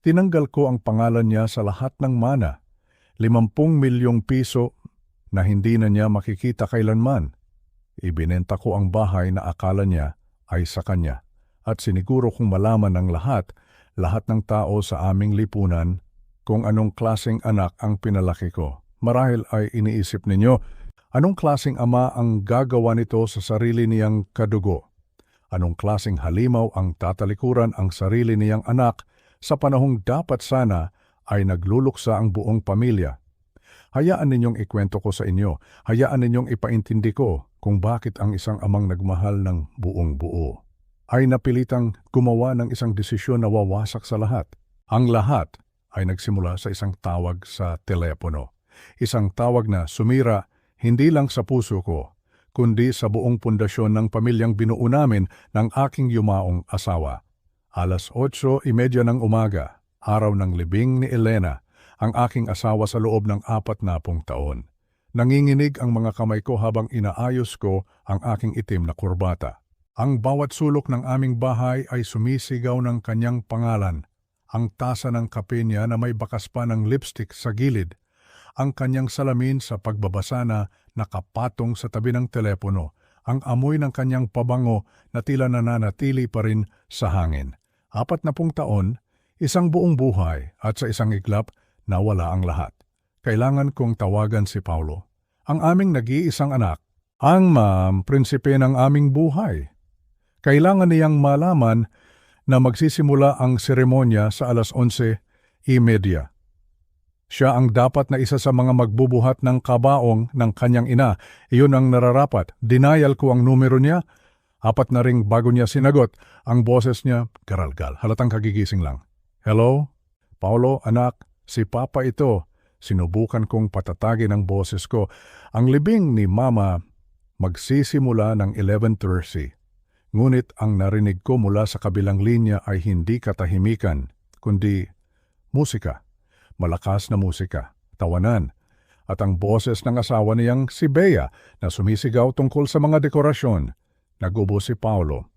Tinanggal ko ang pangalan niya sa lahat ng mana, 50 milyong piso na hindi na niya makikita kailanman. Ibinenta ko ang bahay na akala niya ay sa kanya at siniguro kong malaman ng lahat ng tao sa aming lipunan kung anong klaseng anak ang pinalaki ko. Marahil ay iniisip ninyo, anong klaseng ama ang gagawa nito sa sarili niyang kadugo? Anong klaseng halimaw ang tatalikuran ang sarili niyang anak sa panahong dapat sana ay nagluluksa ang buong pamilya? Hayaan ninyong ikwento ko sa inyo, hayaan ninyong ipaintindi ko kung bakit ang isang amang nagmahal ng buong buo ay napilitang gumawa ng isang desisyon na wawasak sa lahat. Ang lahat ay nagsimula sa isang tawag sa telepono. Isang tawag na sumira hindi lang sa puso ko, kundi sa buong pundasyon ng pamilyang binuo namin ng aking yumaong asawa. 8:30 ng umaga, araw ng libing ni Elena, ang aking asawa sa loob ng 40 taon. Nanginginig ang mga kamay ko habang inaayos ko ang aking itim na kurbata. Ang bawat sulok ng aming bahay ay sumisigaw ng kanyang pangalan. Ang tasa ng kape niya na may bakas pa ng lipstick sa gilid. Ang kanyang salamin sa pagbabasa na nakapatong sa tabi ng telepono. Ang amoy ng kanyang pabango na tila nananatili pa rin sa hangin. 40 taon, isang buong buhay at sa isang iglap nawala ang lahat. Kailangan kong tawagan si Paulo, ang aming nag-iisang anak, ang prinsipe ng aming buhay. Kailangan niyang malaman na magsisimula ang seremonya sa 11:30. Siya ang dapat na isa sa mga magbubuhat ng kabaong ng kanyang ina. Iyon ang nararapat. Denial ko ang numero niya. 4 na ring bago niya sinagot. Ang boses niya, garalgal, halatang kagigising lang. Hello? Paulo, anak, si Papa ito. Sinubukan kong patatagin ang boses ko. Ang libing ni Mama magsisimula ng 11:30. Ngunit ang narinig ko mula sa kabilang linya ay hindi katahimikan, kundi musika. Malakas na musika, tawanan, at ang boses ng asawa niyang si Bea na sumisigaw tungkol sa mga dekorasyon. Nagubo si Paulo.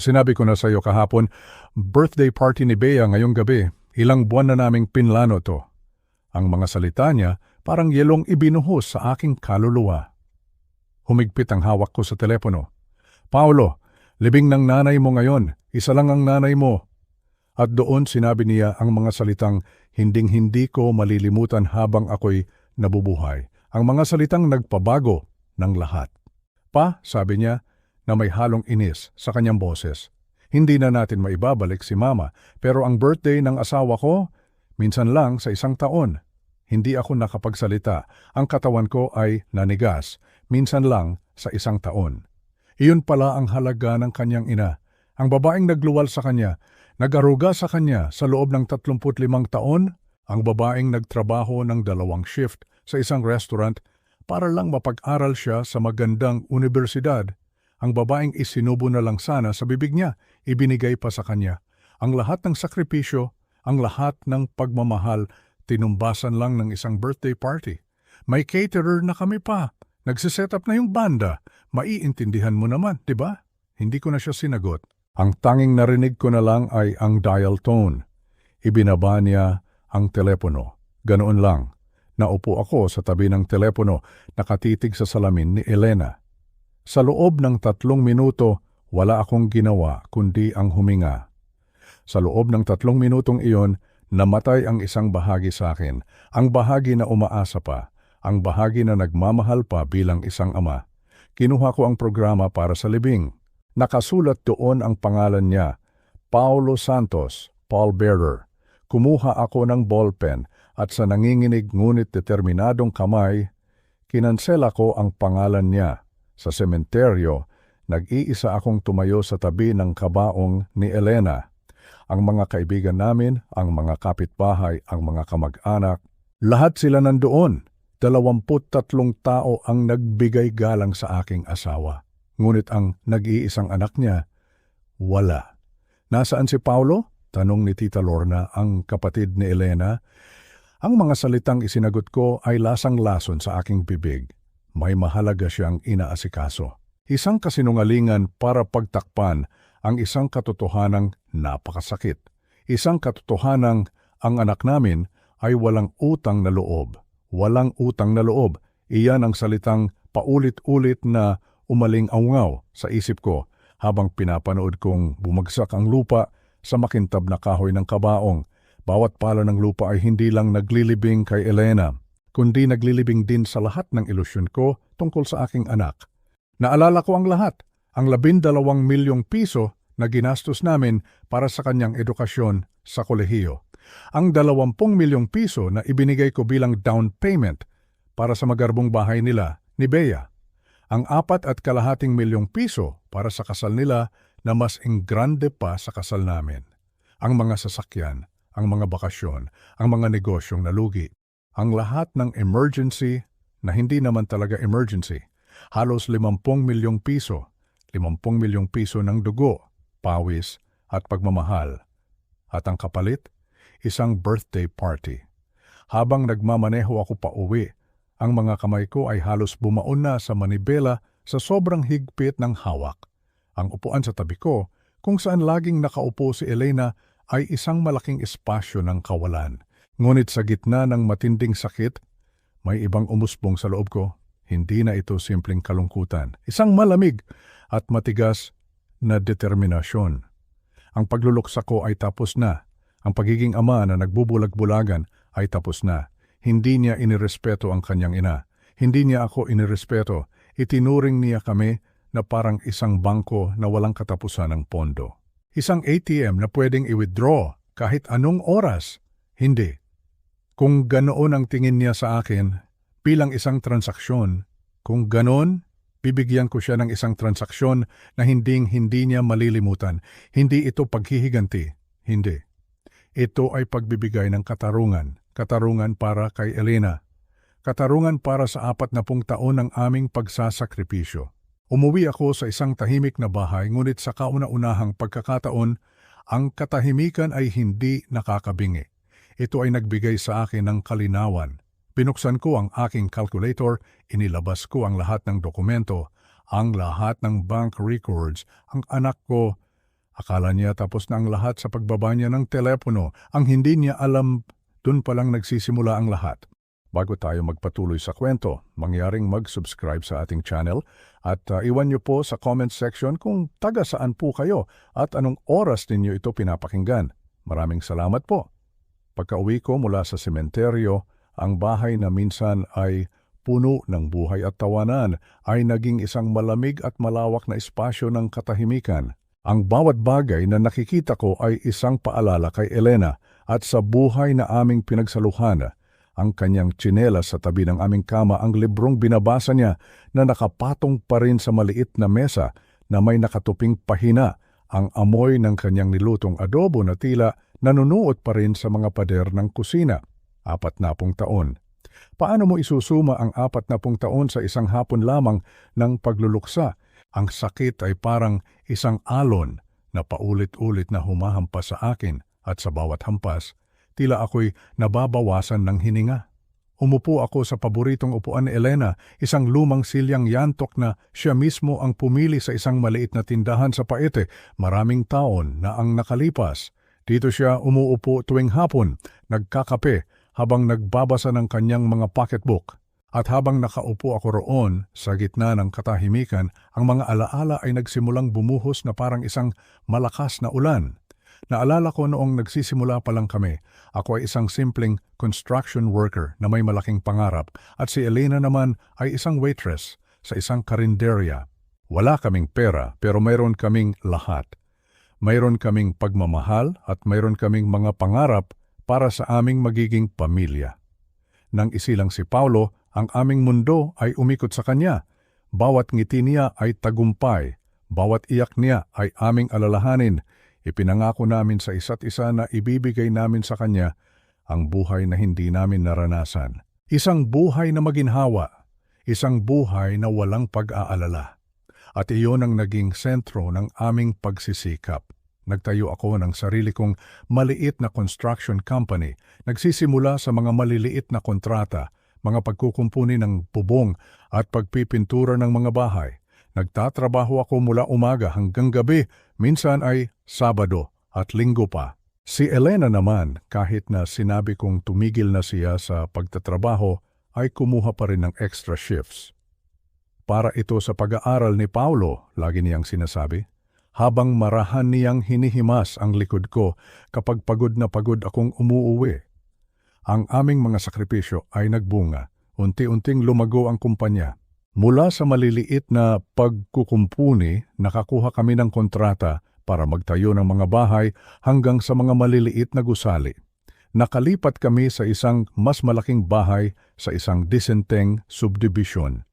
Sinabi ko na sa iyo kahapon, birthday party ni Bea ngayong gabi. Ilang buwan na naming pinlano to. Ang mga salita niya parang yelong ibinuhos sa aking kaluluwa. Humigpit ang hawak ko sa telepono. Paulo, libing ng nanay mo ngayon. Isa lang ang nanay mo. At doon sinabi niya ang mga salitang hinding-hindi ko malilimutan habang ako'y nabubuhay. Ang mga salitang nagpabago ng lahat. Pa, sabi niya, na may halong inis sa kanyang boses. Hindi na natin maibabalik si Mama, pero ang birthday ng asawa ko, minsan lang sa isang taon. Hindi ako nakapagsalita. Ang katawan ko ay nanigas, minsan lang sa isang taon. Iyon pala ang halaga ng kanyang ina. Ang babaeng nagluwal sa kanya, nag-aruga sa kanya sa loob ng 35 taon, ang babaeng nagtrabaho ng 2 shift sa isang restaurant para lang mapag-aral siya sa magandang universidad. Ang babaeng isinubo na lang sana sa bibig niya, ibinigay pa sa kanya. Ang lahat ng sakripisyo, ang lahat ng pagmamahal, tinumbasan lang ng isang birthday party. May caterer na kami pa. Nagsiset up na yung banda. Maiintindihan mo naman, di ba? Hindi ko na siya sinagot. Ang tanging narinig ko na lang ay ang dial tone. Ibinaba niya ang telepono. Ganoon lang. Naupo ako sa tabi ng telepono, nakatitig sa salamin ni Elena. Sa loob ng 3 minuto, wala akong ginawa kundi ang huminga. Sa loob ng 3 minutong iyon, namatay ang isang bahagi sa akin, ang bahagi na umaasa pa, ang bahagi na nagmamahal pa bilang isang ama. Kinuha ko ang programa para sa libing. Nakasulat doon ang pangalan niya, Paulo Santos, pallbearer. Kumuha ako ng ballpen at sa nanginginig ngunit determinadong kamay, kinansela ko ang pangalan niya. Sa sementeryo, nag-iisa akong tumayo sa tabi ng kabaong ni Elena. Ang mga kaibigan namin, ang mga kapitbahay, ang mga kamag-anak, lahat sila nandoon. 23 tao ang nagbigay galang sa aking asawa. Ngunit ang nag-iisang anak niya, wala. Nasaan si Paulo? Tanong ni Tita Lorna, ang kapatid ni Elena. Ang mga salitang isinagot ko ay lasang-lason sa aking bibig. May mahalaga siyang inaasikaso. Isang kasinungalingan para pagtakpan ang isang katotohanang napakasakit. Isang katotohanang ang anak namin ay walang utang na loob. Walang utang na loob. Iyan ang salitang paulit-ulit na umaling-awngaw sa isip ko habang pinapanood kong bumagsak ang lupa sa makintab na kahoy ng kabaong. Bawat pala ng lupa ay hindi lang naglilibing kay Elena, kundi naglilibing din sa lahat ng ilusyon ko tungkol sa aking anak. Naalala ko ang lahat, ang 12 milyong piso na ginastos namin para sa kanyang edukasyon sa kolehiyo. Ang 20 milyong piso na ibinigay ko bilang down payment para sa magarbong bahay nila ni Bea. Ang 4.25 milyong piso para sa kasal nila na mas engrande pa sa kasal namin. Ang mga sasakyan, ang mga bakasyon, ang mga negosyong nalugi, ang lahat ng emergency na hindi naman talaga emergency. Halos 50 milyong piso, 50 milyong piso ng dugo, pawis at pagmamahal. At ang kapalit, isang birthday party. Habang nagmamaneho ako pa uwi, ang mga kamay ko ay halos bumaon na sa manibela sa sobrang higpit ng hawak. Ang upuan sa tabi ko, kung saan laging nakaupo si Elena, ay isang malaking espasyo ng kawalan. Ngunit sa gitna ng matinding sakit, may ibang umusbong sa loob ko. Hindi na ito simpleng kalungkutan. Isang malamig at matigas na determinasyon. Ang pagluluksa ko ay tapos na. Ang pagiging ama na nagbubulag-bulagan ay tapos na. Hindi niya inirespeto ang kanyang ina. Hindi niya ako inirespeto. Itinuring niya kami na parang isang bangko na walang katapusan ng pondo. Isang ATM na pwedeng i-withdraw kahit anong oras. Hindi. Kung ganoon ang tingin niya sa akin bilang isang transaksyon, kung ganoon, bibigyan ko siya ng isang transaksyon na hindi niya malilimutan. Hindi ito paghihiganti. Hindi. Ito ay pagbibigay ng katarungan. Katarungan para kay Elena. Katarungan para sa 40 taon ng aming pagsasakripisyo. Umuwi ako sa isang tahimik na bahay, ngunit sa kauna-unahang pagkakataon, ang katahimikan ay hindi nakakabingi. Ito ay nagbigay sa akin ng kalinawan. Binuksan ko ang aking calculator, inilabas ko ang lahat ng dokumento, ang lahat ng bank records. Ang anak ko, akala niya tapos na ang lahat sa pagbaba niya ng telepono. Ang hindi niya alam, dun palang nagsisimula ang lahat. Bago tayo magpatuloy sa kwento, mangyaring mag-subscribe sa ating channel at iwan niyo po sa comment section kung taga saan po kayo at anong oras ninyo ito pinapakinggan. Maraming salamat po. Pagka-uwi ko mula sa sementeryo, ang bahay na minsan ay puno ng buhay at tawanan ay naging isang malamig at malawak na espasyo ng katahimikan. Ang bawat bagay na nakikita ko ay isang paalala kay Elena at sa buhay na aming pinagsaluhan. Ang kanyang tsinelas sa tabi ng aming kama, ang librong binabasa niya na nakapatong pa rin sa maliit na mesa na may nakatuping pahina, ang amoy ng kanyang nilutong adobo na tila nanunuot pa rin sa mga pader ng kusina. 40 taon. Paano mo isusuma ang 40 taon sa isang hapon lamang ng pagluluksa? Ang sakit ay parang isang alon na paulit-ulit na humahampas sa akin at sa bawat hampas, tila ako'y nababawasan ng hininga. Umupo ako sa paboritong upuan ni Elena, isang lumang silyang yantok na siya mismo ang pumili sa isang maliit na tindahan sa Paete. Maraming taon na ang nakalipas. Dito siya umuupo tuwing hapon, nagkakape habang nagbabasa ng kanyang mga pocketbook. At habang nakaupo ako roon sa gitna ng katahimikan, ang mga alaala ay nagsimulang bumuhos na parang isang malakas na ulan. Naalala ko noong nagsisimula pa lang kami, ako ay isang simpleng construction worker na may malaking pangarap at si Elena naman ay isang waitress sa isang karinderya. Wala kaming pera pero mayroon kaming lahat. Mayroon kaming pagmamahal at mayroon kaming mga pangarap para sa aming magiging pamilya. Nang isilang si Paulo, ang aming mundo ay umikot sa kanya. Bawat ngiti niya ay tagumpay, bawat iyak niya ay aming alalahanin. Ipinangako namin sa isa't isa na ibibigay namin sa kanya ang buhay na hindi namin naranasan. Isang buhay na maginhawa, isang buhay na walang pag-aalala. At iyon ang naging sentro ng aming pagsisikap. Nagtayo ako ng sarili kong maliit na construction company. Nagsisimula sa mga maliliit na kontrata, mga pagkukumpuni ng bubong at pagpipintura ng mga bahay. Nagtatrabaho ako mula umaga hanggang gabi, minsan ay Sabado at Linggo pa. Si Elena naman, kahit na sinabi kong tumigil na siya sa pagtatrabaho, ay kumuha pa rin ng extra shifts. Para ito sa pag-aaral ni Paulo, lagi niyang sinasabi, habang marahan niyang hinihimas ang likod ko kapag pagod na pagod akong umuuwi. Ang aming mga sakripisyo ay nagbunga. Unti-unting lumago ang kumpanya. Mula sa maliliit na pagkukumpuni, nakakuha kami ng kontrata para magtayo ng mga bahay hanggang sa mga maliliit na gusali. Nakalipat kami sa isang mas malaking bahay sa isang disenteng subdivision.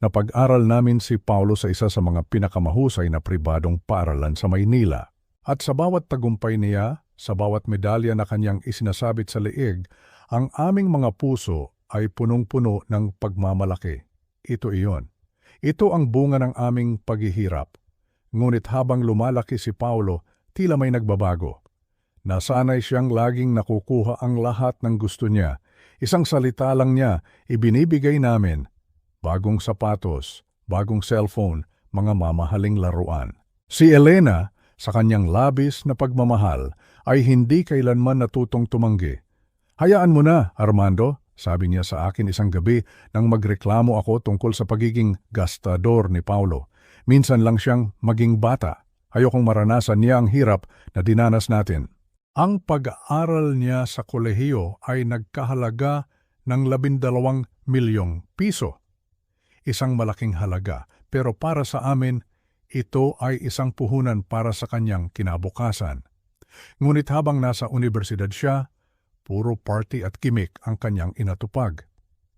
Napag-aral namin si Paulo sa isa sa mga pinakamahusay na pribadong paaralan sa Maynila. At sa bawat tagumpay niya, sa bawat medalya na kanyang isinasabit sa leeg, ang aming mga puso ay punong-puno ng pagmamalaki. Ito iyon. Ito ang bunga ng aming paghihirap. Ngunit habang lumalaki si Paulo, tila may nagbabago. Nasanay siyang laging nakukuha ang lahat ng gusto niya. Isang salita lang niya, ibinibigay namin. Bagong sapatos, bagong cellphone, mga mamahaling laruan. Si Elena, sa kanyang labis na pagmamahal, ay hindi kailanman natutong tumanggi. Hayaan mo na, Armando, sabi niya sa akin isang gabi nang magreklamo ako tungkol sa pagiging gastador ni Paulo. Minsan lang siyang maging bata. Ayokong maranasan niya ang hirap na dinanas natin. Ang pag-aaral niya sa kolehiyo ay nagkahalaga ng 12 milyong piso. Isang malaking halaga, pero para sa amin, ito ay isang puhunan para sa kanyang kinabukasan. Ngunit habang nasa universidad siya, puro party at gimmick ang kanyang inatupag.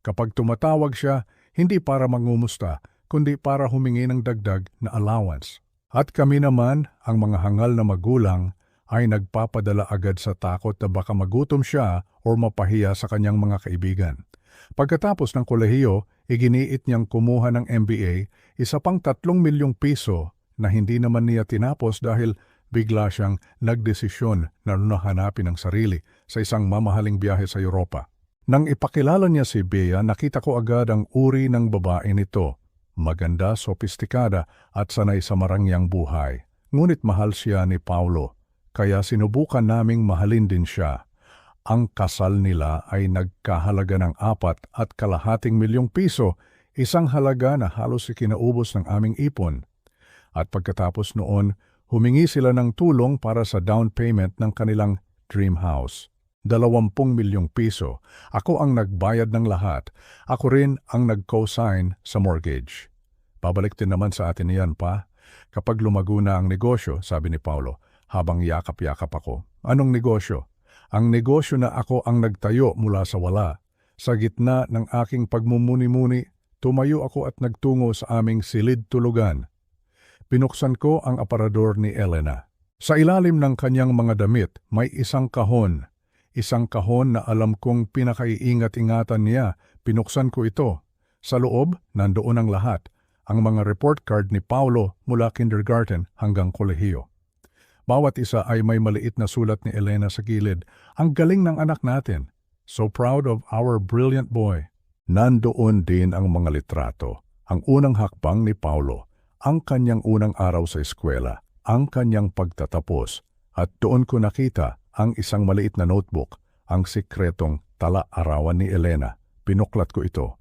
Kapag tumatawag siya, hindi para mangumusta, kundi para humingi ng dagdag na allowance. At kami naman, ang mga hangal na magulang, ay nagpapadala agad sa takot na baka magutom siya o mapahiya sa kanyang mga kaibigan. Pagkatapos ng kolehiyo, iginiit niyang kumuha ng MBA, isa pang 3 milyong piso na hindi naman niya tinapos dahil bigla siyang nagdesisyon na hanapin ang sarili sa isang mamahaling biyahe sa Europa. Nang ipakilala niya si Bea, nakita ko agad ang uri ng babae nito. Maganda, sopistikada at sanay sa marangyang buhay. Ngunit mahal siya ni Paulo, kaya sinubukan naming mahalin din siya. Ang kasal nila ay nagkahalaga ng 4.5 milyong piso, isang halaga na halos ikinaubos ng aming ipon. At pagkatapos noon, humingi sila ng tulong para sa down payment ng kanilang dream house. 20 milyong piso. Ako ang nagbayad ng lahat. Ako rin ang nag-co-sign sa mortgage. Babalik din naman sa atin niyan pa. Kapag lumago na ang negosyo, sabi ni Paulo, habang yakap-yakap ako. Anong negosyo? Ang negosyo na ako ang nagtayo mula sa wala. Sa gitna ng aking pagmumuni-muni, tumayo ako at nagtungo sa aming silid tulugan. Pinuksan ko ang aparador ni Elena. Sa ilalim ng kanyang mga damit, may isang kahon. Isang kahon na alam kong pinakaiingat-ingatan niya. Pinuksan ko ito. Sa loob, nandoon ang lahat. Ang mga report card ni Paulo mula kindergarten hanggang kolehiyo. Bawat isa ay may maliit na sulat ni Elena sa gilid. Ang galing ng anak natin. So proud of our brilliant boy. Nandoon din ang mga litrato. Ang unang hakbang ni Paulo. Ang kanyang unang araw sa eskwela, ang kanyang pagtatapos, at doon ko nakita ang isang maliit na notebook, ang sikretong tala-arawan ni Elena. Pinuklat ko ito.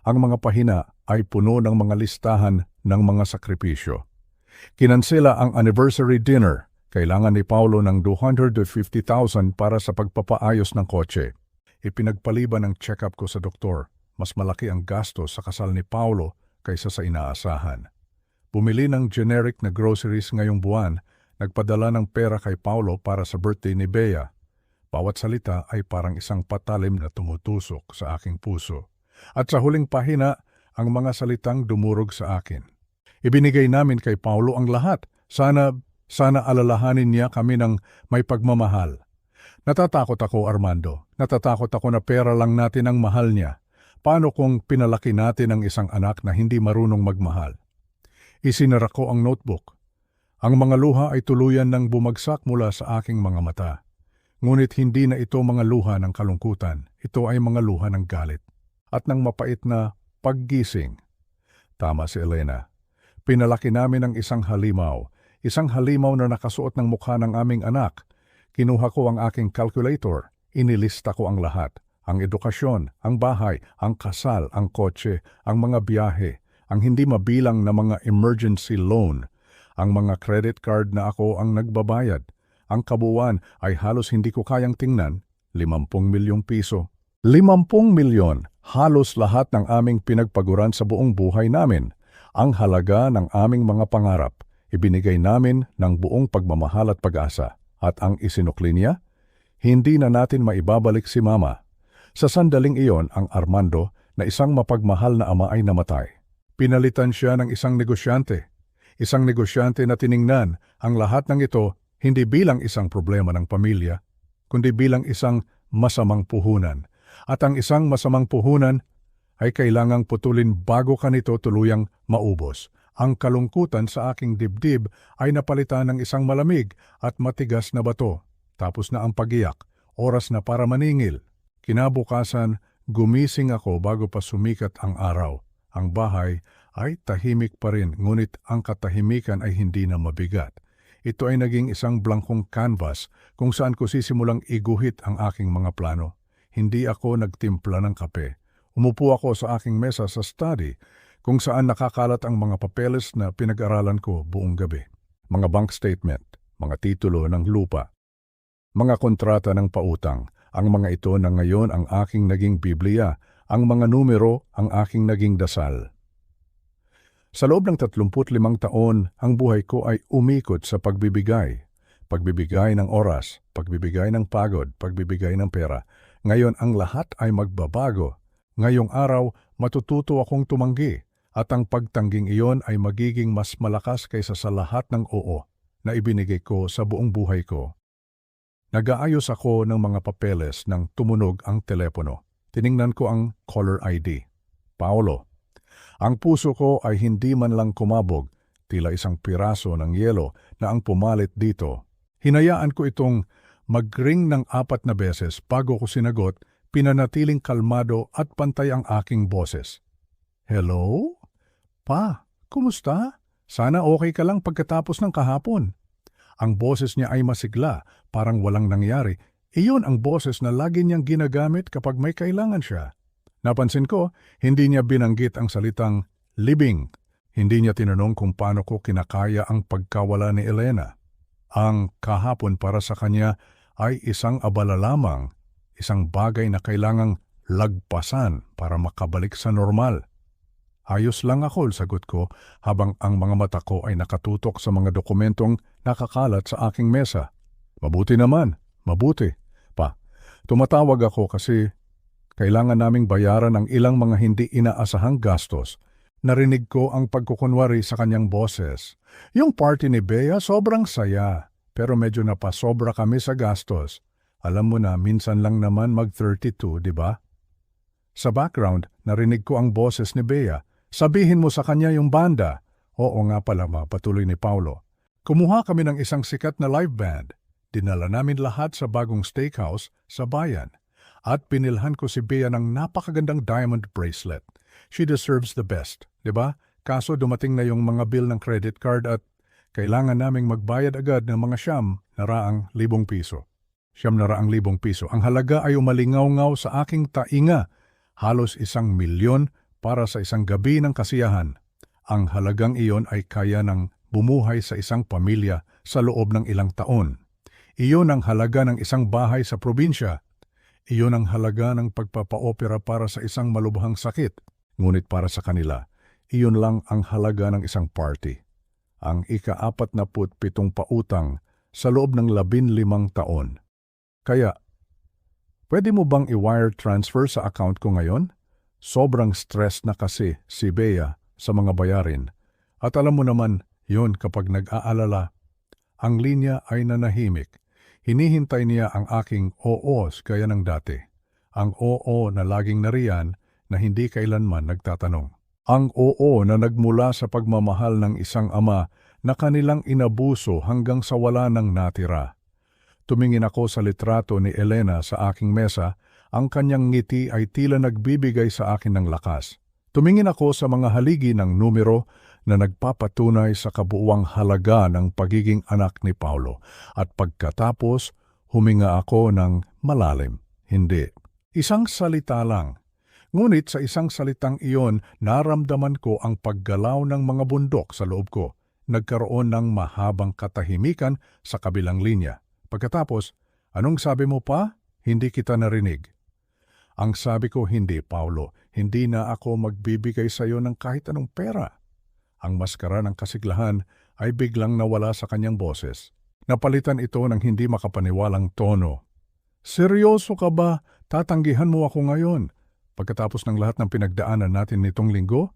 Ang mga pahina ay puno ng mga listahan ng mga sakripisyo. Kinansela ang anniversary dinner. Kailangan ni Paulo ng 250,000 para sa pagpapaayos ng kotse. Ipinagpaliban ang check-up ko sa doktor. Mas malaki ang gastos sa kasal ni Paulo kaysa sa inaasahan. Bumili ng generic na groceries ngayong buwan, nagpadala ng pera kay Paulo para sa birthday ni Bea. Bawat salita ay parang isang patalim na tumutusok sa aking puso. At sa huling pahina, ang mga salitang dumurog sa akin. Ibinigay namin kay Paulo ang lahat. Sana alalahanin niya kami ng may pagmamahal. Natatakot ako, Armando. Natatakot ako na pera lang natin ang mahal niya. Paano kung pinalaki natin ang isang anak na hindi marunong magmahal? Isinara ko ang notebook. Ang mga luha ay tuluyan ng bumagsak mula sa aking mga mata. Ngunit hindi na ito mga luha ng kalungkutan. Ito ay mga luha ng galit. At ng mapait na paggising. Tama si Elena. Pinalaki namin ang isang halimaw na nakasuot ng mukha ng aming anak. Kinuha ko ang aking calculator, inilista ko ang lahat. Ang edukasyon, ang bahay, ang kasal, ang kotse, ang mga biyahe, ang hindi mabilang na mga emergency loan, ang mga credit card na ako ang nagbabayad. Ang kabuuan ay halos hindi ko kayang tingnan, 50 milyong piso. 50 milyon, halos lahat ng aming pinagpaguran sa buong buhay namin. Ang halaga ng aming mga pangarap, ibinigay namin ng buong pagmamahal at pag-asa. At ang isinukli niya, hindi na natin maibabalik si Mama. Sa sandaling iyon, ang Armando na isang mapagmahal na ama ay namatay. Pinalitan siya ng isang negosyante. Isang negosyante na tiningnan ang lahat ng ito hindi bilang isang problema ng pamilya, kundi bilang isang masamang puhunan. At ang isang masamang puhunan ay kailangang putulin bago ka nito tuluyang maubos. Ang kalungkutan sa aking dibdib ay napalitan ng isang malamig at matigas na bato. Tapos na ang pagiyak, oras na para maningil. Kinabukasan, gumising ako bago pa sumikat ang araw. Ang bahay ay tahimik pa rin, ngunit ang katahimikan ay hindi na mabigat. Ito ay naging isang blankong canvas kung saan ko sisimulang iguhit ang aking mga plano. Hindi ako nagtimpla ng kape. Umupo ako sa aking mesa sa study kung saan nakakalat ang mga papeles na pinag-aralan ko buong gabi. Mga bank statement, mga titulo ng lupa, mga kontrata ng pautang. Ang mga ito na ngayon ang aking naging Biblia, ang mga numero ang aking naging dasal. Sa loob ng 35 taon, ang buhay ko ay umikot sa pagbibigay. Pagbibigay ng oras, pagbibigay ng pagod, pagbibigay ng pera. Ngayon ang lahat ay magbabago. Ngayong araw, matututo akong tumanggi at ang pagtangging iyon ay magiging mas malakas kaysa sa lahat ng oo na ibinigay ko sa buong buhay ko. Nag-aayos ako ng mga papeles nang tumunog ang telepono. Tiningnan ko ang caller ID. Paolo. Ang puso ko ay hindi man lang kumabog, tila isang piraso ng yelo na ang pumalit dito. Hinayaan ko itong mag-ring ng 4 na beses bago ko sinagot, pinanatiling kalmado at pantay ang aking boses. Hello? Pa, kumusta? Sana okay ka lang pagkatapos ng kahapon. Ang boses niya ay masigla, parang walang nangyari. Iyon ang boses na lagi niyang ginagamit kapag may kailangan siya. Napansin ko, hindi niya binanggit ang salitang libing. Hindi niya tinanong kung paano ko kinakaya ang pagkawala ni Elena. Ang kahapon para sa kanya ay isang abala lamang, isang bagay na kailangang lagpasan para makabalik sa normal. Ayos lang ako, sagot ko, habang ang mga mata ko ay nakatutok sa mga dokumentong nakakalat sa aking mesa. Mabuti naman, mabuti. Pa, tumatawag ako kasi kailangan naming bayaran ang ilang mga hindi inaasahang gastos. Narinig ko ang pagkukunwari sa kanyang boses. Yung party ni Bea sobrang saya, pero medyo napasobra kami sa gastos. Alam mo na, minsan lang naman mag-32, di ba? Sa background, narinig ko ang boses ni Bea. Sabihin mo sa kanya yung banda. Oo nga pala, patuloy ni Paulo. Kumuha kami ng isang sikat na live band. Dinala namin lahat sa bagong steakhouse sa bayan. At pinilhan ko si Bea ng napakagandang diamond bracelet. She deserves the best, di ba? Kaso dumating na yung mga bill ng credit card at kailangan naming magbayad agad ng mga ₱100,000. ₱100,000. Ang halaga ay umalingaw-ngaw sa aking tainga. Halos 1,000,000 para sa isang gabi ng kasiyahan. Ang halagang iyon ay kaya ng bumuhay sa isang pamilya sa loob ng ilang taon. Iyon ang halaga ng isang bahay sa probinsya. Iyon ang halaga ng pagpapaopera para sa isang malubhang sakit. Ngunit para sa kanila, iyon lang ang halaga ng isang party. Ang ika-47 pautang sa loob ng 15 taon. Kaya, pwede mo bang i-wire transfer sa account ko ngayon? Sobrang stress na kasi si Bea sa mga bayarin. At alam mo naman, yon kapag nag-aalala, ang linya ay nanahimik. Hinihintay niya ang aking oos gaya ng dati. Ang oo na laging nariyan na hindi kailanman nagtatanong. Ang oo na nagmula sa pagmamahal ng isang ama na kanilang inabuso hanggang sa wala nang natira. Tumingin ako sa litrato ni Elena sa aking mesa. Ang kanyang ngiti ay tila nagbibigay sa akin ng lakas. Tumingin ako sa mga haligi ng numero na nagpapatunay sa kabuuang halaga ng pagiging anak ni Paulo. At pagkatapos, Huminga ako ng malalim. Hindi. Isang salita lang. Ngunit sa isang salitang iyon, naramdaman ko ang paggalaw ng mga bundok sa loob ko. Nagkaroon ng mahabang katahimikan sa kabilang linya. Pagkatapos, anong sabi mo pa? Hindi kita narinig. Ang sabi ko, hindi, Paulo. Hindi na ako magbibigay sa iyo ng kahit anong pera. Ang maskara ng kasiglahan ay biglang nawala sa kanyang boses. Napalitan ito ng hindi makapaniwalang tono. Seryoso ka ba? Tatanggihan mo ako ngayon? Pagkatapos ng lahat ng pinagdaanan natin nitong linggo?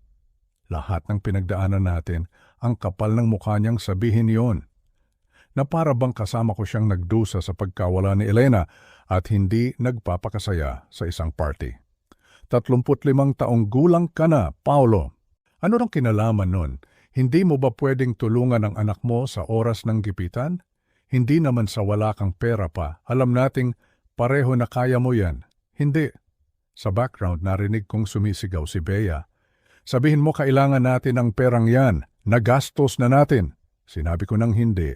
Lahat ng pinagdaanan natin, ang kapal ng mukha niyang sabihin yon. Na para bang kasama ko siyang nagdusa sa pagkawala ni Elena at hindi nagpapakasaya sa isang party. 35 taong gulang ka na, Paulo. Ano nang kinalaman nun? Hindi mo ba pwedeng tulungan ang anak mo sa oras ng gipitan? Hindi naman sa wala kang pera pa. Alam nating pareho na kaya mo yan. Hindi. Sa background, narinig kong sumisigaw si Bea. Sabihin mo kailangan natin ang perang yan. Nagastos na natin. Sinabi ko ng hindi.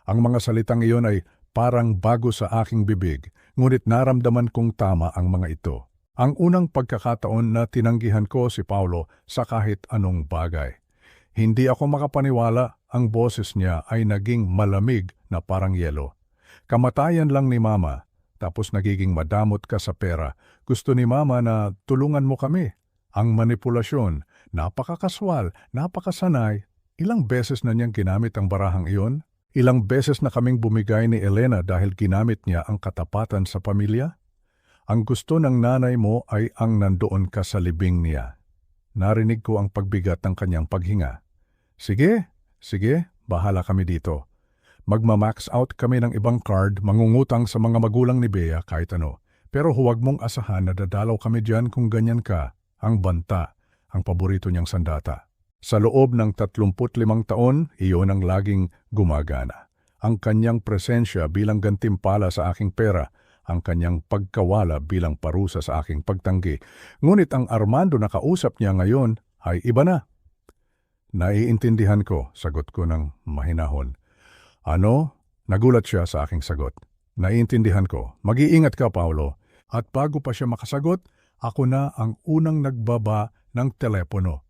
Ang mga salitang iyon ay parang bago sa aking bibig, ngunit naramdaman kong tama ang mga ito. Ang unang pagkakataon na tinanggihan ko si Paulo sa kahit anong bagay. Hindi ako makapaniwala, ang boses niya ay naging malamig na parang yelo. Kamatayan lang ni Mama, tapos nagiging madamot ka sa pera. Gusto ni Mama na tulungan mo kami. Ang manipulasyon, napakakaswal, napakasanay. Ilang beses na niyang ginamit ang barahang iyon? Ilang beses na kaming bumigay ni Elena dahil ginamit niya ang katapatan sa pamilya? Ang gusto ng nanay mo ay ang nandoon ka sa libing niya. Narinig ko ang pagbigat ng kanyang paghinga. Sige, bahala kami dito. Magma-max out kami ng ibang card, mangungutang sa mga magulang ni Bea kahit ano. Pero huwag mong asahan na dadalaw kami dyan kung ganyan ka. Ang banta, ang paborito niyang sandata. Sa loob ng 35 taon, iyon ang laging gumagana. Ang kanyang presensya bilang gantimpala sa aking pera, ang kanyang pagkawala bilang parusa sa aking pagtanggi. Ngunit ang Armando na kausap niya ngayon ay iba na. Naiintindihan ko, sagot ko ng mahinahon. Ano? Nagulat siya sa aking sagot. Naiintindihan ko. Mag-iingat ka, Paulo. At bago pa siya makasagot, ako na ang unang nagbaba ng telepono.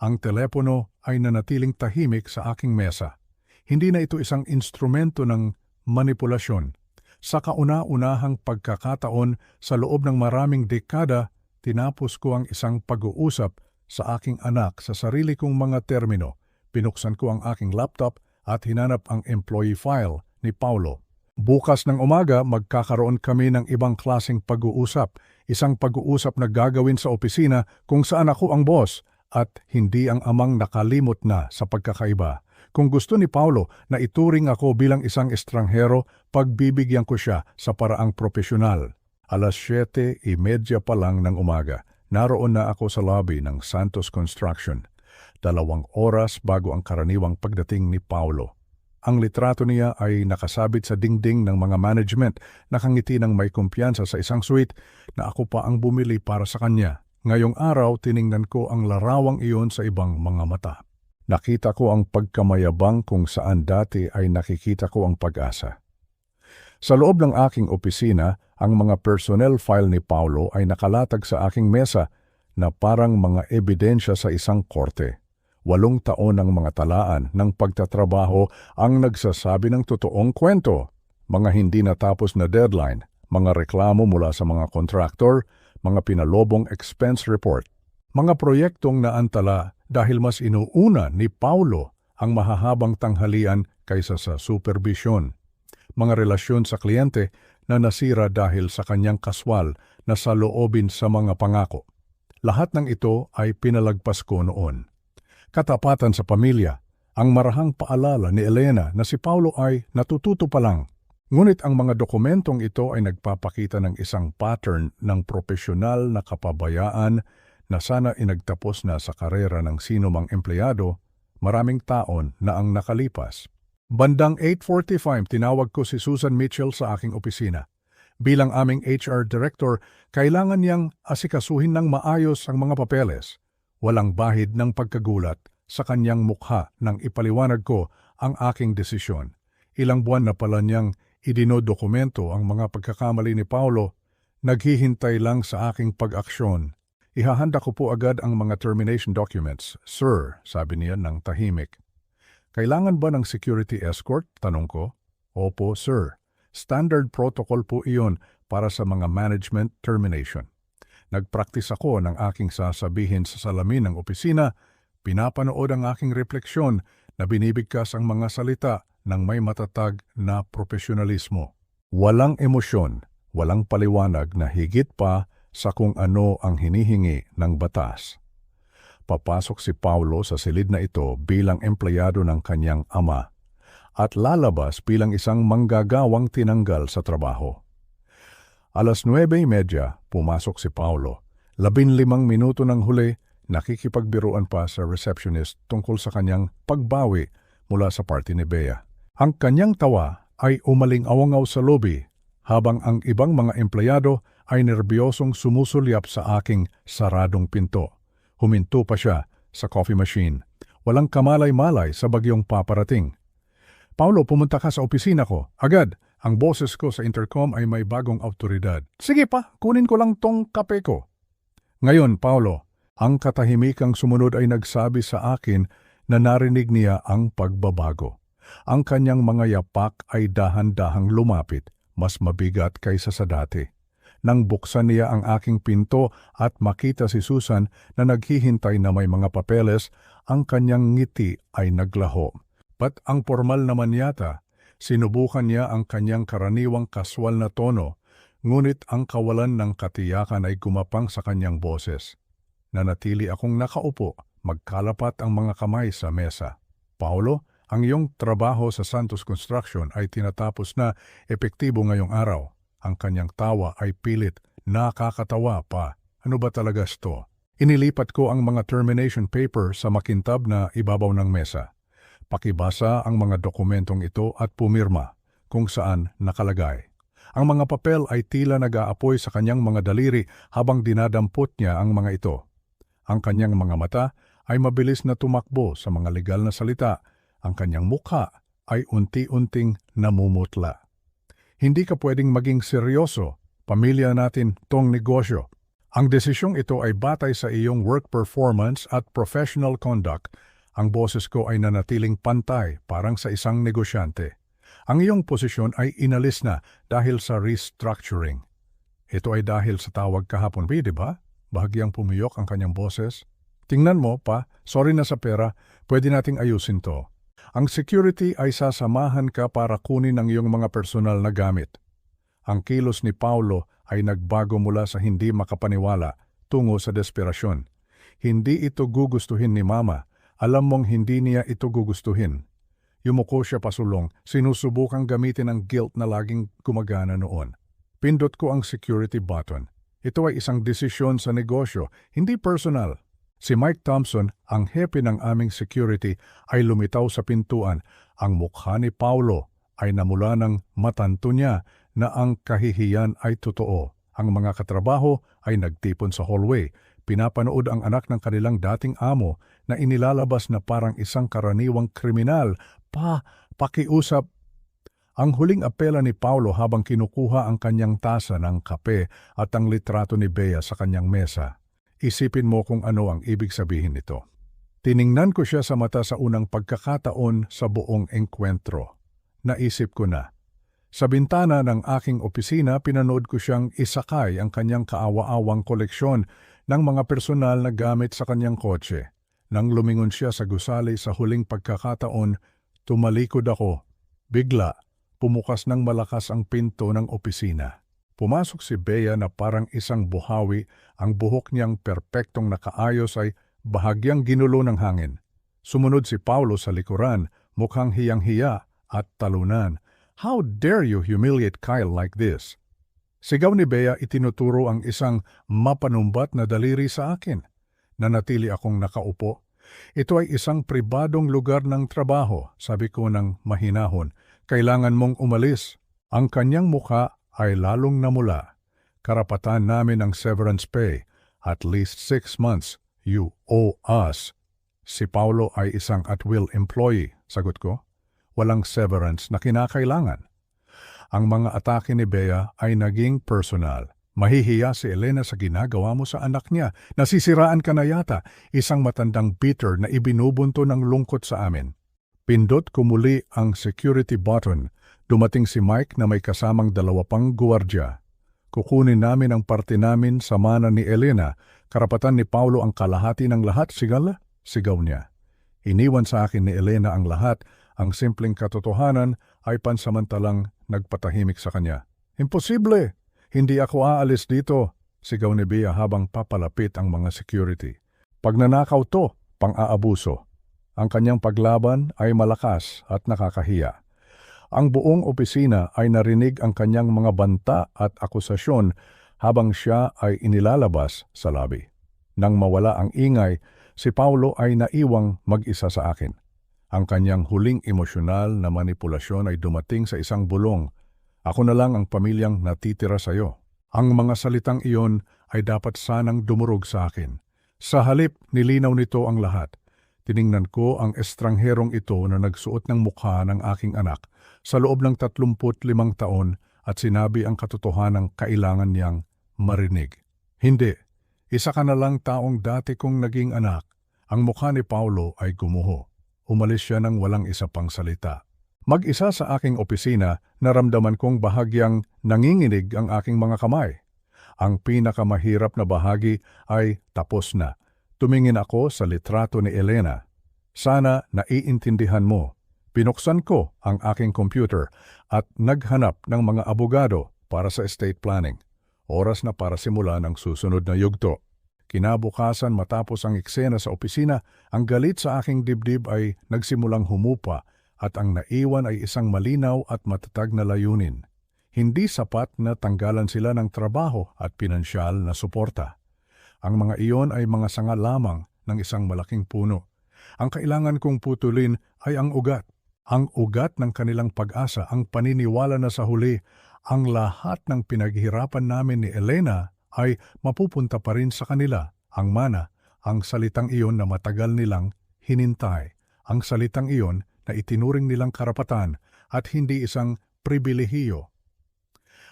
Ang telepono ay nanatiling tahimik sa aking mesa. Hindi na ito isang instrumento ng manipulasyon. Sa kauna-unahang pagkakataon sa loob ng maraming dekada, tinapos ko ang isang pag-uusap sa aking anak sa sarili kong mga termino. Pinuksan ko ang aking laptop at hinanap ang employee file ni Paulo. Bukas ng umaga, magkakaroon kami ng ibang klaseng pag-uusap. Isang pag-uusap na gagawin sa opisina kung saan ako ang boss at hindi ang amang nakalimot na sa pagkakaiba. Kung gusto ni Paulo na ituring ako bilang isang estranghero, pagbibigyan ko siya sa paraang propesyonal. 7:30 pa lang ng umaga, naroon na ako sa lobby ng Santos Construction. 2 oras bago ang karaniwang pagdating ni Paulo. Ang litrato niya ay nakasabit sa dingding ng mga management, nakangiti ng may kumpiyansa sa isang suite na ako pa ang bumili para sa kanya. Ngayong araw, tiningnan ko ang larawang iyon sa ibang mga mata. Nakita ko ang pagkamayabang kung saan dati ay nakikita ko ang pag-asa. Sa loob ng aking opisina, ang mga personnel file ni Paulo ay nakalatag sa aking mesa na parang mga ebidensya sa isang korte. 8 taon ng mga talaan ng pagtatrabaho ang nagsasabi ng totoong kwento. Mga hindi natapos na deadline, mga reklamo mula sa mga kontraktor, mga pinalobong expense report, mga proyektong naantala dahil mas inuuna ni Paulo ang mahahabang tanghalian kaysa sa supervision. Mga relasyon sa kliyente na nasira dahil sa kanyang kaswal na saloobin sa mga pangako. Lahat ng ito ay pinalagpas ko noon. Katapatan sa pamilya, ang marahang paalala ni Elena na si Paulo ay natututo pa lang. Ngunit ang mga dokumentong ito ay nagpapakita ng isang pattern ng propesyonal na kapabayaan na sana inagtapos na sa karera ng sinumang empleyado, maraming taon na ang nakalipas. Bandang 8:45, tinawag ko si Susan Mitchell sa aking opisina. Bilang aming HR Director, kailangan niyang asikasuhin ng maayos ang mga papeles. Walang bahid ng pagkagulat sa kanyang mukha nang ipaliwanag ko ang aking desisyon. Ilang buwan na pala niyang Idinodokumento ang mga pagkakamali ni Paulo, naghihintay lang sa aking pag-aksyon. Ihahanda ko po agad ang mga termination documents. Sir, sabi niya ng tahimik. Kailangan ba ng security escort? Tanong ko. Opo, sir. Standard protocol po iyon para sa mga management termination. Nagpraktis ako ng aking sasabihin sa salamin ng opisina, pinapanood ang aking refleksyon na binibigkas ang mga salita ng may matatag na profesionalismo. Walang emosyon, walang paliwanag na higit pa sa kung ano ang hinihingi ng batas. Papasok si Paulo sa silid na ito bilang empleyado ng kanyang ama at lalabas bilang isang manggagawang tinanggal sa trabaho. 9:30, pumasok si Paulo. 15 minuto ng huli, nakikipagbiruan pa sa receptionist tungkol sa kanyang pagbawi mula sa party ni Bea. Ang kanyang tawa ay umaling-awangaw sa lobby habang ang ibang mga empleyado ay nerbyosong sumusulyap sa aking saradong pinto. Huminto pa siya sa coffee machine. Walang kamalay-malay sa bagyong paparating. Paulo, pumunta ka sa opisina ko. Agad, ang boses ko sa intercom ay may bagong awtoridad. Sige pa, kunin ko lang tong kape ko. Ngayon, Paulo, ang katahimikang sumunod ay nagsabi sa akin na narinig niya ang pagbabago. Ang kanyang mga yapak ay dahan-dahang lumapit, mas mabigat kaysa sa dati. Nang buksan niya ang aking pinto at makita si Susan na naghihintay na may mga papeles, ang kanyang ngiti ay naglaho. Pat ang formal naman yata, sinubukan niya ang kanyang karaniwang kaswal na tono, ngunit ang kawalan ng katiyakan ay gumapang sa kanyang boses. Nanatili akong nakaupo, magkalapat ang mga kamay sa mesa. Paulo, ang iyong trabaho sa Santos Construction ay tinatapos na, epektibo ngayong araw. Ang kanyang tawa ay pilit, nakakatawa pa. Ano ba talaga ito? Inilipat ko ang mga termination paper sa makintab na ibabaw ng mesa. Pakibasa ang mga dokumentong ito at pumirma kung saan nakalagay. Ang mga papel ay tila nag-aapoy sa kanyang mga daliri habang dinadampot niya ang mga ito. Ang kanyang mga mata ay mabilis na tumakbo sa mga legal na salita. Ang kanyang mukha ay unti-unting namumutla. Hindi ka pwedeng maging seryoso. Pamilya natin tong negosyo. Ang desisyong ito ay batay sa iyong work performance at professional conduct. Ang boses ko ay nanatiling pantay parang sa isang negosyante. Ang iyong posisyon ay inalis na dahil sa restructuring. Ito ay dahil sa tawag kahapon, di ba? Bahagyang pumiyok ang kanyang boses. Tingnan mo pa, sorry na sa pera, pwede nating ayusin to. Ang security ay sasamahan ka para kunin ang iyong mga personal na gamit. Ang kilos ni Paulo ay nagbago mula sa hindi makapaniwala tungo sa desperasyon. Hindi ito gugustuhin ni Mama. Alam mong hindi niya ito gugustuhin. Yumuko siya pasulong, sinusubukang gamitin ang guilt na laging gumagana noon. Pindot ko ang security button. Ito ay isang desisyon sa negosyo, hindi personal. Si Mike Thompson, ang hepe ng aming security, ay lumitaw sa pintuan. Ang mukha ni Paulo ay namula ng matanto niya na ang kahihiyan ay totoo. Ang mga katrabaho ay nagtipon sa hallway. Pinapanood ang anak ng kanilang dating amo na inilalabas na parang isang karaniwang kriminal. Pakiusap. Ang huling apela ni Paulo habang kinukuha ang kanyang tasa ng kape at ang litrato ni Bea sa kanyang mesa. Isipin mo kung ano ang ibig sabihin nito. Tiningnan ko siya sa mata sa unang pagkakataon sa buong engkwentro. Naisip ko na. Sa bintana ng aking opisina, pinanood ko siyang isakay ang kanyang kaawa-awang koleksyon ng mga personal na gamit sa kanyang kotse. Nang lumingon siya sa gusali sa huling pagkakataon, tumalikod ako. Bigla, pumukas ng malakas ang pinto ng opisina. Pumasok si Bea na parang isang buhawi, ang buhok niyang perpektong nakaayos ay bahagyang ginulo ng hangin. Sumunod si Paulo sa likuran, mukhang hiyang-hiya at talunan. How dare you humiliate Kyle like this? Sigaw ni Bea, itinuturo ang isang mapanumbat na daliri sa akin. Nanatili akong nakaupo. Ito ay isang pribadong lugar ng trabaho, sabi ko ng mahinahon. Kailangan mong umalis. Ang kanyang mukha ay lalong namula. Karapatan namin ang severance pay. At least 6 months. You owe us. Si Paulo ay isang at-will employee, sagot ko. Walang severance na kinakailangan. Ang mga atake ni Bea ay naging personal. Mahihiya si Elena sa ginagawa mo sa anak niya. Nasisiraan ka na yata, isang matandang bitter na ibinubunto ng lungkot sa amin. Pindot ko muli ang security button. Dumating si Mike na may kasamang 2 pang guwardya. Kukunin namin ang parte namin sa mana ni Elena. Karapatan ni Paulo ang kalahati ng lahat, sigaw niya. Iniwan sa akin ni Elena ang lahat. Ang simpleng katotohanan ay pansamantalang nagpatahimik sa kanya. Imposible! Hindi ako aalis dito, sigaw ni Bea habang papalapit ang mga security. Pag nanakaw to, pang-aabuso. Ang kanyang paglaban ay malakas at nakakahiya. Ang buong opisina ay narinig ang kanyang mga banta at akusasyon habang siya ay inilalabas sa lobby. Nang mawala ang ingay, si Paulo ay naiwang mag-isa sa akin. Ang kanyang huling emosyonal na manipulasyon ay dumating sa isang bulong. Ako na lang ang pamilyang natitira sa iyo. Ang mga salitang iyon ay dapat sanang dumurog sa akin. Sa halip, nilinaw nito ang lahat. Tiningnan ko ang estrangherong ito na nagsuot ng mukha ng aking anak sa loob ng 35 taon at sinabi ang katotohanang kailangan niyang marinig. Hindi, isa ka na lang taong dati kong naging anak. Ang mukha ni Paulo ay gumuho. Umalis siya ng walang isa pang salita. Mag-isa sa aking opisina, naramdaman kong bahagyang nanginginig ang aking mga kamay. Ang pinakamahirap na bahagi ay tapos na. Tumingin ako sa litrato ni Elena. Sana naiintindihan mo. Pinuksan ko ang aking computer at naghanap ng mga abogado para sa estate planning. Oras na para simulan ang susunod na yugto. Kinabukasan matapos ang eksena sa opisina, ang galit sa aking dibdib ay nagsimulang humupa at ang naiwan ay isang malinaw at matatag na layunin. Hindi sapat na tanggalan sila ng trabaho at pinansyal na suporta. Ang mga iyon ay mga sanga lamang ng isang malaking puno. Ang kailangan kong putulin ay ang ugat. Ang ugat ng kanilang pag-asa, ang paniniwala na sa huli, ang lahat ng pinaghirapan namin ni Elena ay mapupunta pa rin sa kanila. Ang mana, ang salitang iyon na matagal nilang hinintay. Ang salitang iyon na itinuring nilang karapatan at hindi isang pribilehiyo.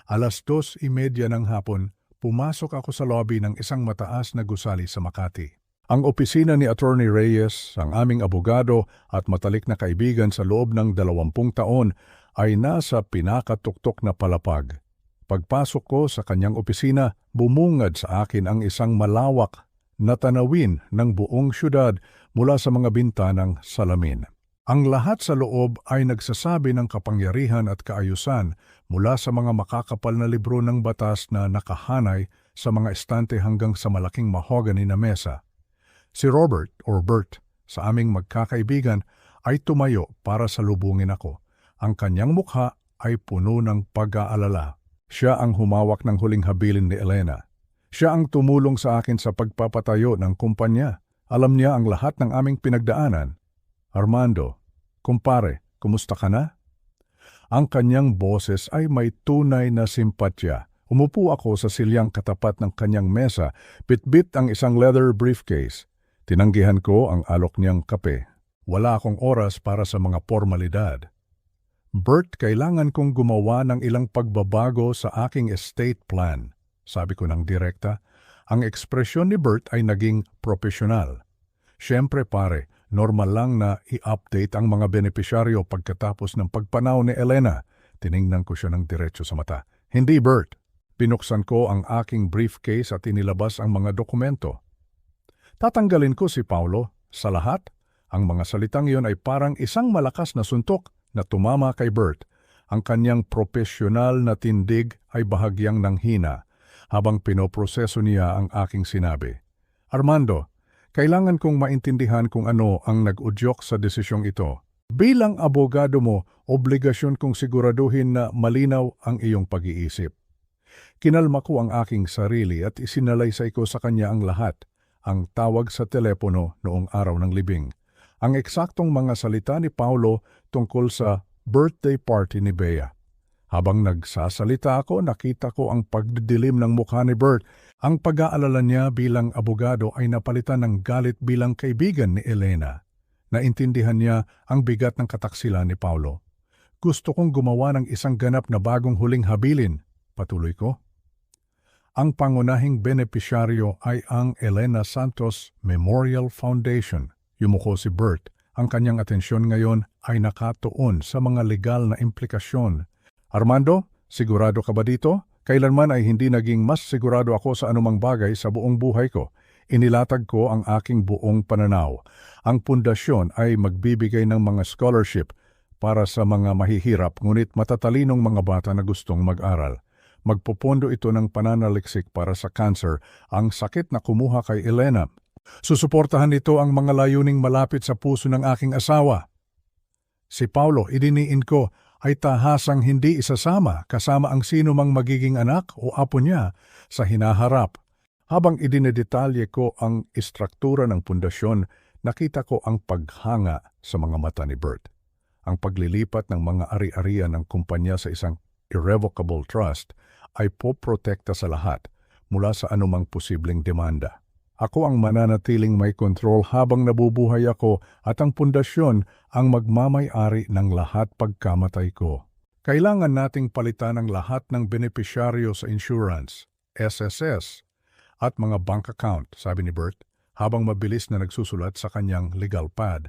2:30 ng hapon, pumasok ako sa lobby ng isang mataas na gusali sa Makati. Ang opisina ni Attorney Reyes, ang aming abogado at matalik na kaibigan sa loob ng 20 taon, ay nasa pinakatuktok na palapag. Pagpasok ko sa kanyang opisina, bumungad sa akin ang isang malawak na tanawin ng buong syudad mula sa mga bintanang salamin. Ang lahat sa loob ay nagsasabi ng kapangyarihan at kaayusan mula sa mga makakapal na libro ng batas na nakahanay sa mga estante hanggang sa malaking mahogany na mesa. Si Robert or Bert, sa aming magkakaibigan, ay tumayo para salubungin ako. Ang kanyang mukha ay puno ng pag-aalala. Siya ang humawak ng huling habilin ni Elena. Siya ang tumulong sa akin sa pagpapatayo ng kumpanya. Alam niya ang lahat ng aming pinagdaanan. Armando, kumpare, kumusta ka na? Ang kanyang boses ay may tunay na simpatya. Umupo ako sa silyang katapat ng kanyang mesa, bitbit ang isang leather briefcase. Tinanggihan ko ang alok niyang kape. Wala akong oras para sa mga formalidad. Bert, kailangan kong gumawa ng ilang pagbabago sa aking estate plan. Sabi ko ng direkta. Ang ekspresyon ni Bert ay naging profesional. Siyempre pare, normal lang na i-update ang mga benepisyaryo pagkatapos ng pagpanaw ni Elena. Tiningnan ko siya ng diretso sa mata. Hindi Bert. Pinuksan ko ang aking briefcase at inilabas ang mga dokumento. Tatanggalin ko si Paulo sa lahat. Ang mga salitang iyon ay parang isang malakas na suntok na tumama kay Bert. Ang kanyang profesional na tindig ay bahagyang nanghina habang pinoproseso niya ang aking sinabi. Armando, kailangan kong maintindihan kung ano ang nag-udyok sa desisyong ito. Bilang abogado mo, obligasyon kong siguraduhin na malinaw ang iyong pag-iisip. Kinalma ko ang aking sarili at isinalaysay ko sa kanya ang lahat, ang tawag sa telepono noong araw ng libing. Ang eksaktong mga salita ni Paulo tungkol sa birthday party ni Bea. Habang nagsasalita ako, nakita ko ang pagdidilim ng mukha ni Bert. Ang pag-aalala niya bilang abogado ay napalitan ng galit bilang kaibigan ni Elena. Naintindihan niya ang bigat ng kataksilan ni Paulo. Gusto kong gumawa ng isang ganap na bagong huling habilin. Patuloy ko. Ang pangunahing benepisyaryo ay ang Elena Santos Memorial Foundation. Yumuko si Bert. Ang kanyang atensyon ngayon ay nakatuon sa mga legal na implikasyon. Armando, sigurado ka ba dito? Kailanman ay hindi naging mas sigurado ako sa anumang bagay sa buong buhay ko. Inilatag ko ang aking buong pananaw. Ang pundasyon ay magbibigay ng mga scholarship para sa mga mahihirap ngunit matatalinong mga bata na gustong mag-aral. Magpopondo ito ng pananaliksik para sa cancer, ang sakit na kumuha kay Elena. Susuportahan nito ang mga layuning malapit sa puso ng aking asawa. Si Paulo, idiniin ko, ay tahasang hindi isasama kasama ang sino mang magiging anak o apo niya sa hinaharap. Habang idinedetalye ko ang istruktura ng pundasyon, nakita ko ang paghanga sa mga mata ni Bert. Ang paglilipat ng mga ari-arian ng kumpanya sa isang irrevocable trust ay poprotekta sa lahat mula sa anumang posibleng demanda. Ako ang mananatiling may kontrol habang nabubuhay ako at ang pundasyon ang magmamay-ari ng lahat pagkamatay ko. Kailangan nating palitan ang lahat ng benepisyaryo sa insurance, SSS, at mga bank account, sabi ni Bert, habang mabilis na nagsusulat sa kanyang legal pad.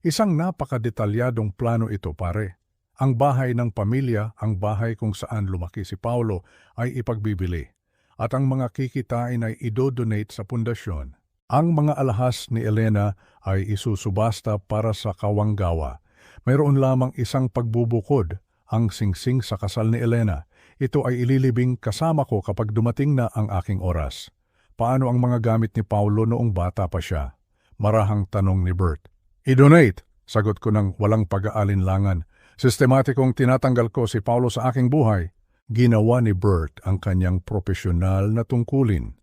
Isang napakadetalyadong plano ito, pare. Ang bahay ng pamilya, ang bahay kung saan lumaki si Paulo, ay ipagbibili. At ang mga kikitain ay idodonate sa pundasyon. Ang mga alahas ni Elena ay isusubasta para sa kawanggawa. Mayroon lamang isang pagbubukod, ang singsing sa kasal ni Elena. Ito ay ililibing kasama ko kapag dumating na ang aking oras. Paano ang mga gamit ni Paulo noong bata pa siya? Marahang tanong ni Bert. I-donate, sagot ko ng walang pag-aalinlangan. Sistematikong tinatanggal ko si Paulo sa aking buhay. Ginawa ni Bert ang kanyang profesional na tungkulin.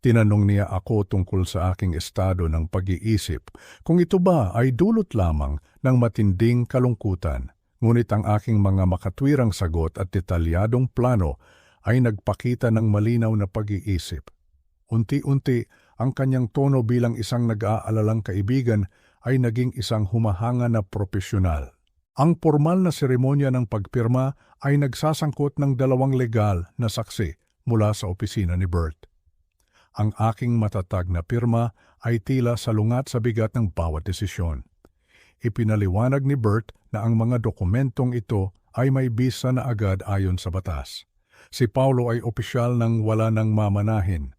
Tinanong niya ako tungkol sa aking estado ng pag-iisip kung ito ba ay dulot lamang ng matinding kalungkutan. Ngunit ang aking mga makatwirang sagot at detalyadong plano ay nagpakita ng malinaw na pag-iisip. Unti-unti, ang kanyang tono bilang isang nag-aalalang kaibigan ay naging isang humahanga na profesional. Ang formal na seremonya ng pagpirma ay nagsasangkot ng dalawang legal na saksi mula sa opisina ni Bert. Ang aking matatag na pirma ay tila salungat sa bigat ng bawat desisyon. Ipinaliwanag ni Bert na ang mga dokumentong ito ay may bisa na agad ayon sa batas. Si Paulo ay opisyal nang wala nang mamanahin.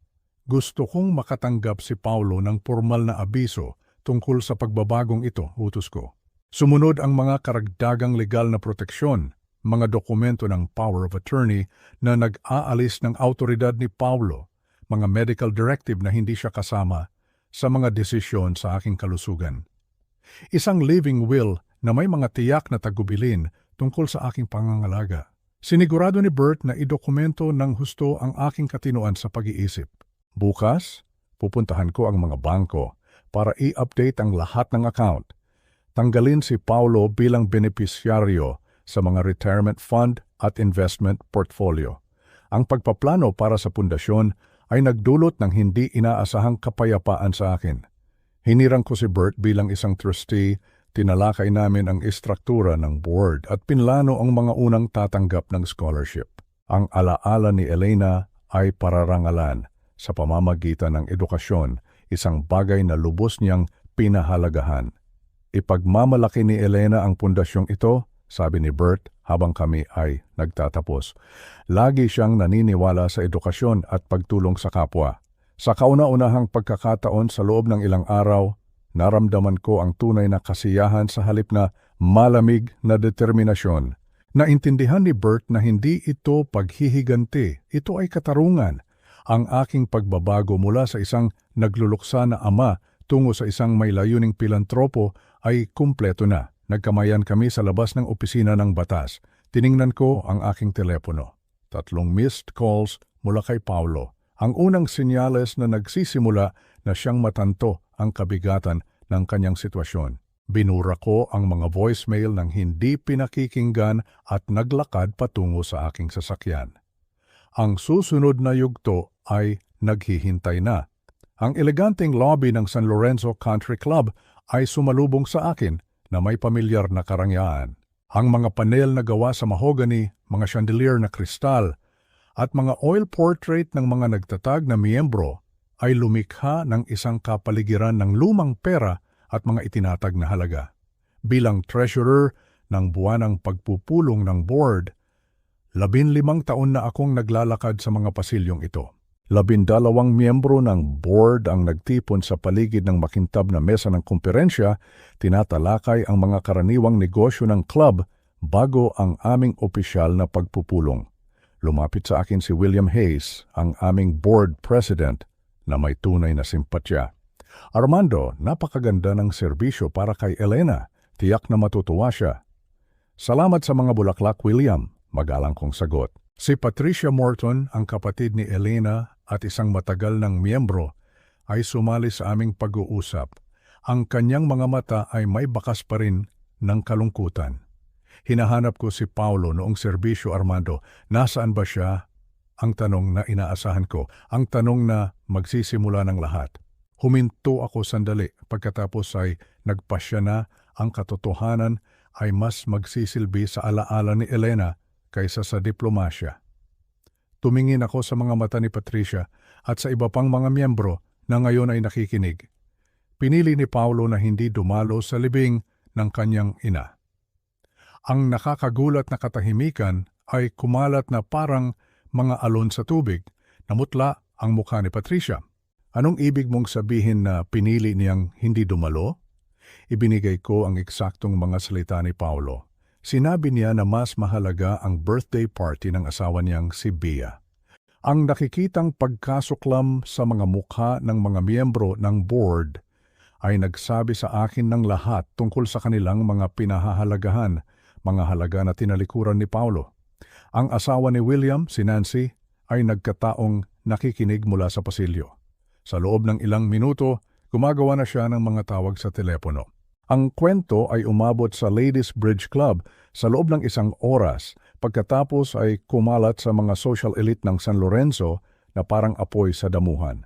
Gusto kong makatanggap si Paulo ng formal na abiso tungkol sa pagbabagong ito, utos ko. Sumunod ang mga karagdagang legal na proteksyon, mga dokumento ng power of attorney na nag-aalis ng autoridad ni Paulo, mga medical directive na hindi siya kasama sa mga desisyon sa aking kalusugan. Isang living will na may mga tiyak na tagubilin tungkol sa aking pangangalaga. Sinigurado ni Bert na idokumento ng husto ang aking katinoan sa pag-iisip. Bukas, pupuntahan ko ang mga bangko para i-update ang lahat ng account. Tanggalin si Paulo bilang benepisyaryo sa mga retirement fund at investment portfolio. Ang pagpaplano para sa pundasyon ay nagdulot ng hindi inaasahang kapayapaan sa akin. Hinirang ko si Bert bilang isang trustee, tinalakay namin ang istruktura ng board at pinlano ang mga unang tatanggap ng scholarship. Ang alaala ni Elena ay pararangalan sa pamamagitan ng edukasyon, isang bagay na lubos niyang pinahalagahan. Ipagmamalaki ni Elena ang pundasyong ito, sabi ni Bert habang kami ay nagtatapos. Lagi siyang naniniwala sa edukasyon at pagtulong sa kapwa. Sa kauna-unahang pagkakataon sa loob ng ilang araw, naramdaman ko ang tunay na kasiyahan sa halip na malamig na determinasyon. Naintindihan ni Bert na hindi ito paghihiganti, ito ay katarungan. Ang aking pagbabago mula sa isang nagluluksa na ama tungo sa isang may layuning pilantropo ay kumpleto na. Nagkamayan kami sa labas ng opisina ng batas. Tiningnan ko ang aking telepono. 3 missed calls mula kay Paulo. Ang unang senyales na nagsisimula na siyang matanto ang kabigatan ng kanyang sitwasyon. Binura ko ang mga voicemail ng hindi pinakikinggan at naglakad patungo sa aking sasakyan. Ang susunod na yugto ay naghihintay na. Ang eleganteng lobby ng San Lorenzo Country Club ay sumalubong sa akin na may pamilyar na karangyaan. Ang mga panel na gawa sa mahogany, mga chandelier na kristal, at mga oil portrait ng mga nagtatag na miyembro ay lumikha ng isang kapaligiran ng lumang pera at mga itinatag na halaga. Bilang treasurer ng buwanang pagpupulong ng board, 15 taon na akong naglalakad sa mga pasilyong ito. 12 miyembro ng board ang nagtipon sa paligid ng makintab na mesa ng komperensya, tinatalakay ang mga karaniwang negosyo ng club bago ang aming opisyal na pagpupulong. Lumapit sa akin si William Hayes, ang aming board president, na may tunay na simpatya. Armando, napakaganda ng serbisyo para kay Elena. Tiyak na matutuwa siya. Salamat sa mga bulaklak, William. Magalang kong sagot. Si Patricia Morton, ang kapatid ni Elena at isang matagal ng miyembro, ay sumali sa aming pag-uusap. Ang kanyang mga mata ay may bakas pa rin ng kalungkutan. Hinahanap ko si Paulo noong serbisyo, Armando. Nasaan ba siya? Ang tanong na inaasahan ko. Ang tanong na magsisimula ng lahat. Huminto ako sandali pagkatapos ay nagpasya na ang katotohanan ay mas magsisilbi sa alaala ni Elena kaysa sa diplomasya. Tumingin ako sa mga mata ni Patricia at sa iba pang mga miyembro na ngayon ay nakikinig. Pinili ni Paulo na hindi dumalo sa libing ng kanyang ina. Ang nakakagulat na katahimikan ay kumalat na parang mga alon sa tubig. Namutla ang mukha ni Patricia. Anong ibig mong sabihin na pinili niyang hindi dumalo? Ibinigay ko ang eksaktong mga salita ni Paulo. Sinabi niya na mas mahalaga ang birthday party ng asawa niyang si Bea. Ang nakikitang pagkasuklam sa mga mukha ng mga miyembro ng board ay nagsabi sa akin ng lahat tungkol sa kanilang mga pinahahalagahan, mga halaga na tinalikuran ni Paulo. Ang asawa ni William, si Nancy, ay nagkataong nakikinig mula sa pasilyo. Sa loob ng ilang minuto, gumagawa na siya ng mga tawag sa telepono. Ang kwento ay umabot sa Ladies Bridge Club sa loob ng 1 oras, pagkatapos ay kumalat sa mga social elite ng San Lorenzo na parang apoy sa damuhan.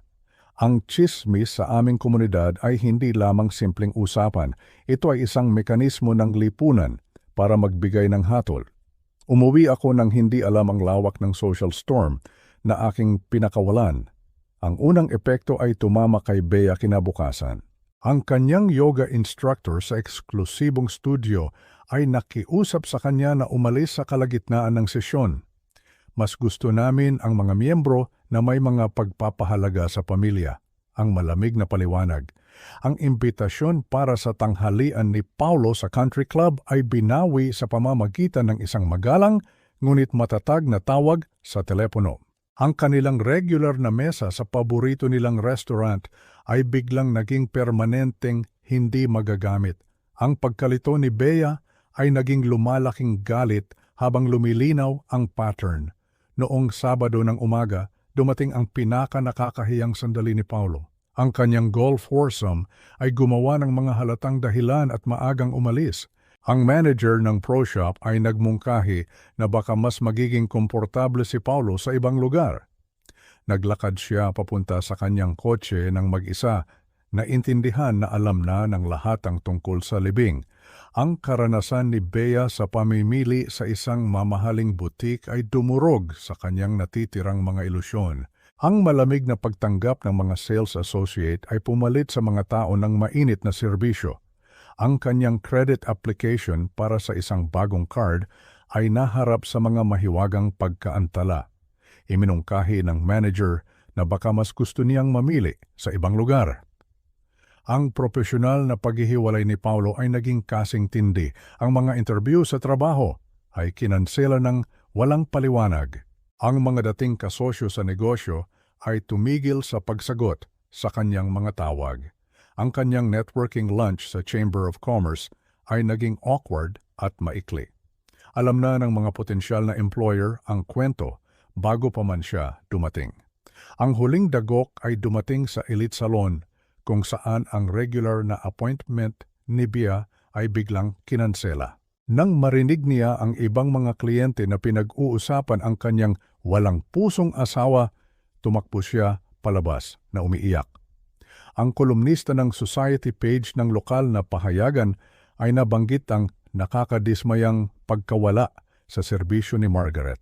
Ang chismis sa aming komunidad ay hindi lamang simpleng usapan. Ito ay isang mekanismo ng lipunan para magbigay ng hatol. Umuwi ako nang hindi alam ang lawak ng social storm na aking pinakawalan. Ang unang epekto ay tumama kay Bea kinabukasan. Ang kanyang yoga instructor sa eksklusibong studio ay nakiusap sa kanya na umalis sa kalagitnaan ng sesyon. Mas gusto namin ang mga miyembro na may mga pagpapahalaga sa pamilya. Ang malamig na paliwanag. Ang imbitasyon para sa tanghalian ni Paulo sa country club ay binawi sa pamamagitan ng isang magalang ngunit matatag na tawag sa telepono. Ang kanilang regular na mesa sa paborito nilang restaurant ay biglang naging permanenteng hindi magagamit. Ang pagkalito ni Bea ay naging lumalaking galit habang lumilinaw ang pattern. Noong Sabado ng umaga, dumating ang pinaka-nakakahiyang sandali ni Paulo. Ang kanyang golf foursome ay gumawa ng mga halatang dahilan at maagang umalis. Ang manager ng pro shop ay nagmungkahi na baka mas magiging komportable si Paulo sa ibang lugar. Naglakad siya papunta sa kanyang kotse ng mag-isa na intindihan na alam na ng lahat ang tungkol sa libing. Ang karanasan ni Bea sa pamimili sa isang mamahaling butik ay dumurog sa kanyang natitirang mga ilusyon. Ang malamig na pagtanggap ng mga sales associate ay pumalit sa mga tao ng mainit na serbisyo. Ang kanyang credit application para sa isang bagong card ay naharap sa mga mahiwagang pagkaantala. Iminungkahi ng manager na baka mas gusto niyang mamili sa ibang lugar. Ang profesional na paghihiwalay ni Paulo ay naging kasing tindi. Ang mga interview sa trabaho ay kinansela ng walang paliwanag. Ang mga dating kasosyo sa negosyo ay tumigil sa pagsagot sa kanyang mga tawag. Ang kanyang networking lunch sa Chamber of Commerce ay naging awkward at maikli. Alam na ng mga potensyal na employer ang kwento bago pa man siya dumating. Ang huling dagok ay dumating sa Elite Salon kung saan ang regular na appointment ni Bea ay biglang kinansela. Nang marinig niya ang ibang mga kliyente na pinag-uusapan ang kanyang walang pusong asawa, tumakbo siya palabas na umiiyak. Ang kolumnista ng society page ng lokal na pahayagan ay nabanggit ang nakakadismayang pagkawala sa serbisyo ni Margaret.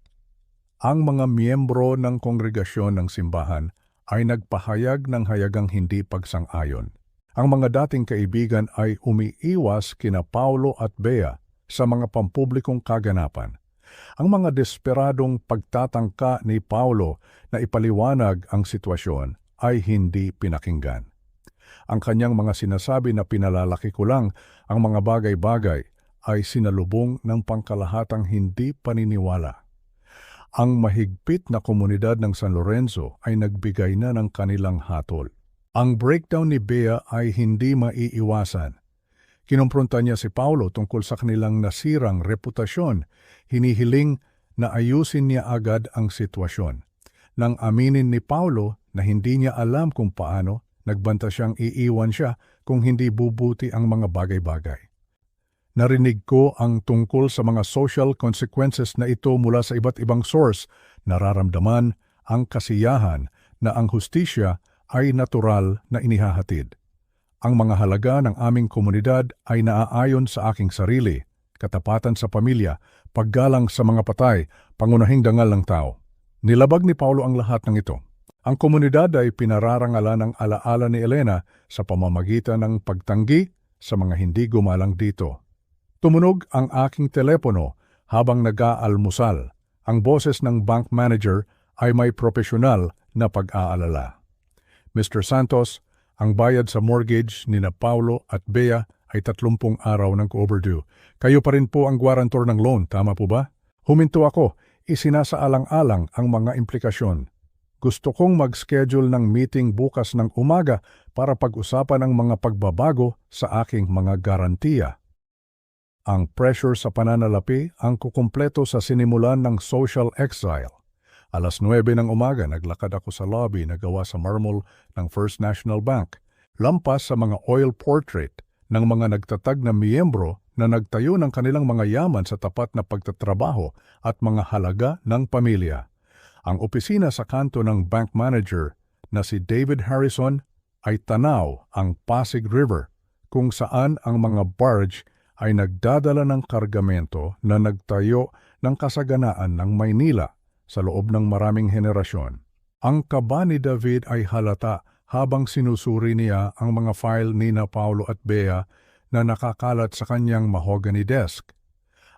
Ang mga miyembro ng kongregasyon ng simbahan ay nagpahayag ng hayagang hindi pagsang-ayon. Ang mga dating kaibigan ay umiiwas kina Paulo at Bea sa mga pampublikong kaganapan. Ang mga desperadong pagtatangka ni Paulo na ipaliwanag ang sitwasyon ay hindi pinakinggan. Ang kanyang mga sinasabi na pinalalaki ko lang ang mga bagay-bagay ay sinalubong ng pangkalahatang hindi paniniwala. Ang mahigpit na komunidad ng San Lorenzo ay nagbigay na ng kanilang hatol. Ang breakdown ni Bea ay hindi maiiwasan. Kinumpronta niya si Paulo tungkol sa kanilang nasirang reputasyon. Hinihiling na ayusin niya agad ang sitwasyon. Nang aminin ni Paulo na hindi niya alam kung paano, nagbanta siyang iiwan siya kung hindi bubuti ang mga bagay-bagay. Narinig ko ang tungkol sa mga social consequences na ito mula sa iba't ibang source. Nararamdaman ang kasiyahan na ang hustisya ay natural na inihahatid. Ang mga halaga ng aming komunidad ay naaayon sa aking sarili, katapatan sa pamilya, paggalang sa mga patay, pangunahing dangal ng tao. Nilabag ni Paulo ang lahat ng ito. Ang komunidad ay pinararangalan ng alaala ni Elena sa pamamagitan ng pagtanggi sa mga hindi gumalang dito. Tumunog ang aking telepono habang nag-aalmusal. Ang boses ng bank manager ay may profesional na pag-aalala. Mr. Santos, ang bayad sa mortgage ni na Paulo at Bea ay 30 araw ng overdue. Kayo pa rin po ang guarantor ng loan, tama po ba? Huminto ako, isinasaalang-alang ang mga implikasyon. Gusto kong mag-schedule ng meeting bukas ng umaga para pag-usapan ang mga pagbabago sa aking mga garantiya. Ang pressure sa pananalapi ang kukumpleto sa sinimulan ng social exile. 9:00 ng umaga, naglakad ako sa lobby na gawa sa marble ng First National Bank, lampas sa mga oil portrait ng mga nagtatag na miyembro na nagtayo ng kanilang mga yaman sa tapat na pagtatrabaho at mga halaga ng pamilya. Ang opisina sa kanto ng bank manager na si David Harrison ay tanaw ang Pasig River kung saan ang mga barge ay nagdadala ng kargamento na nagtayo ng kasaganaan ng Maynila sa loob ng maraming henerasyon. Ang kaba ni David ay halata habang sinusuri niya ang mga file ni na Paulo at Bea na nakakalat sa kanyang mahogany desk.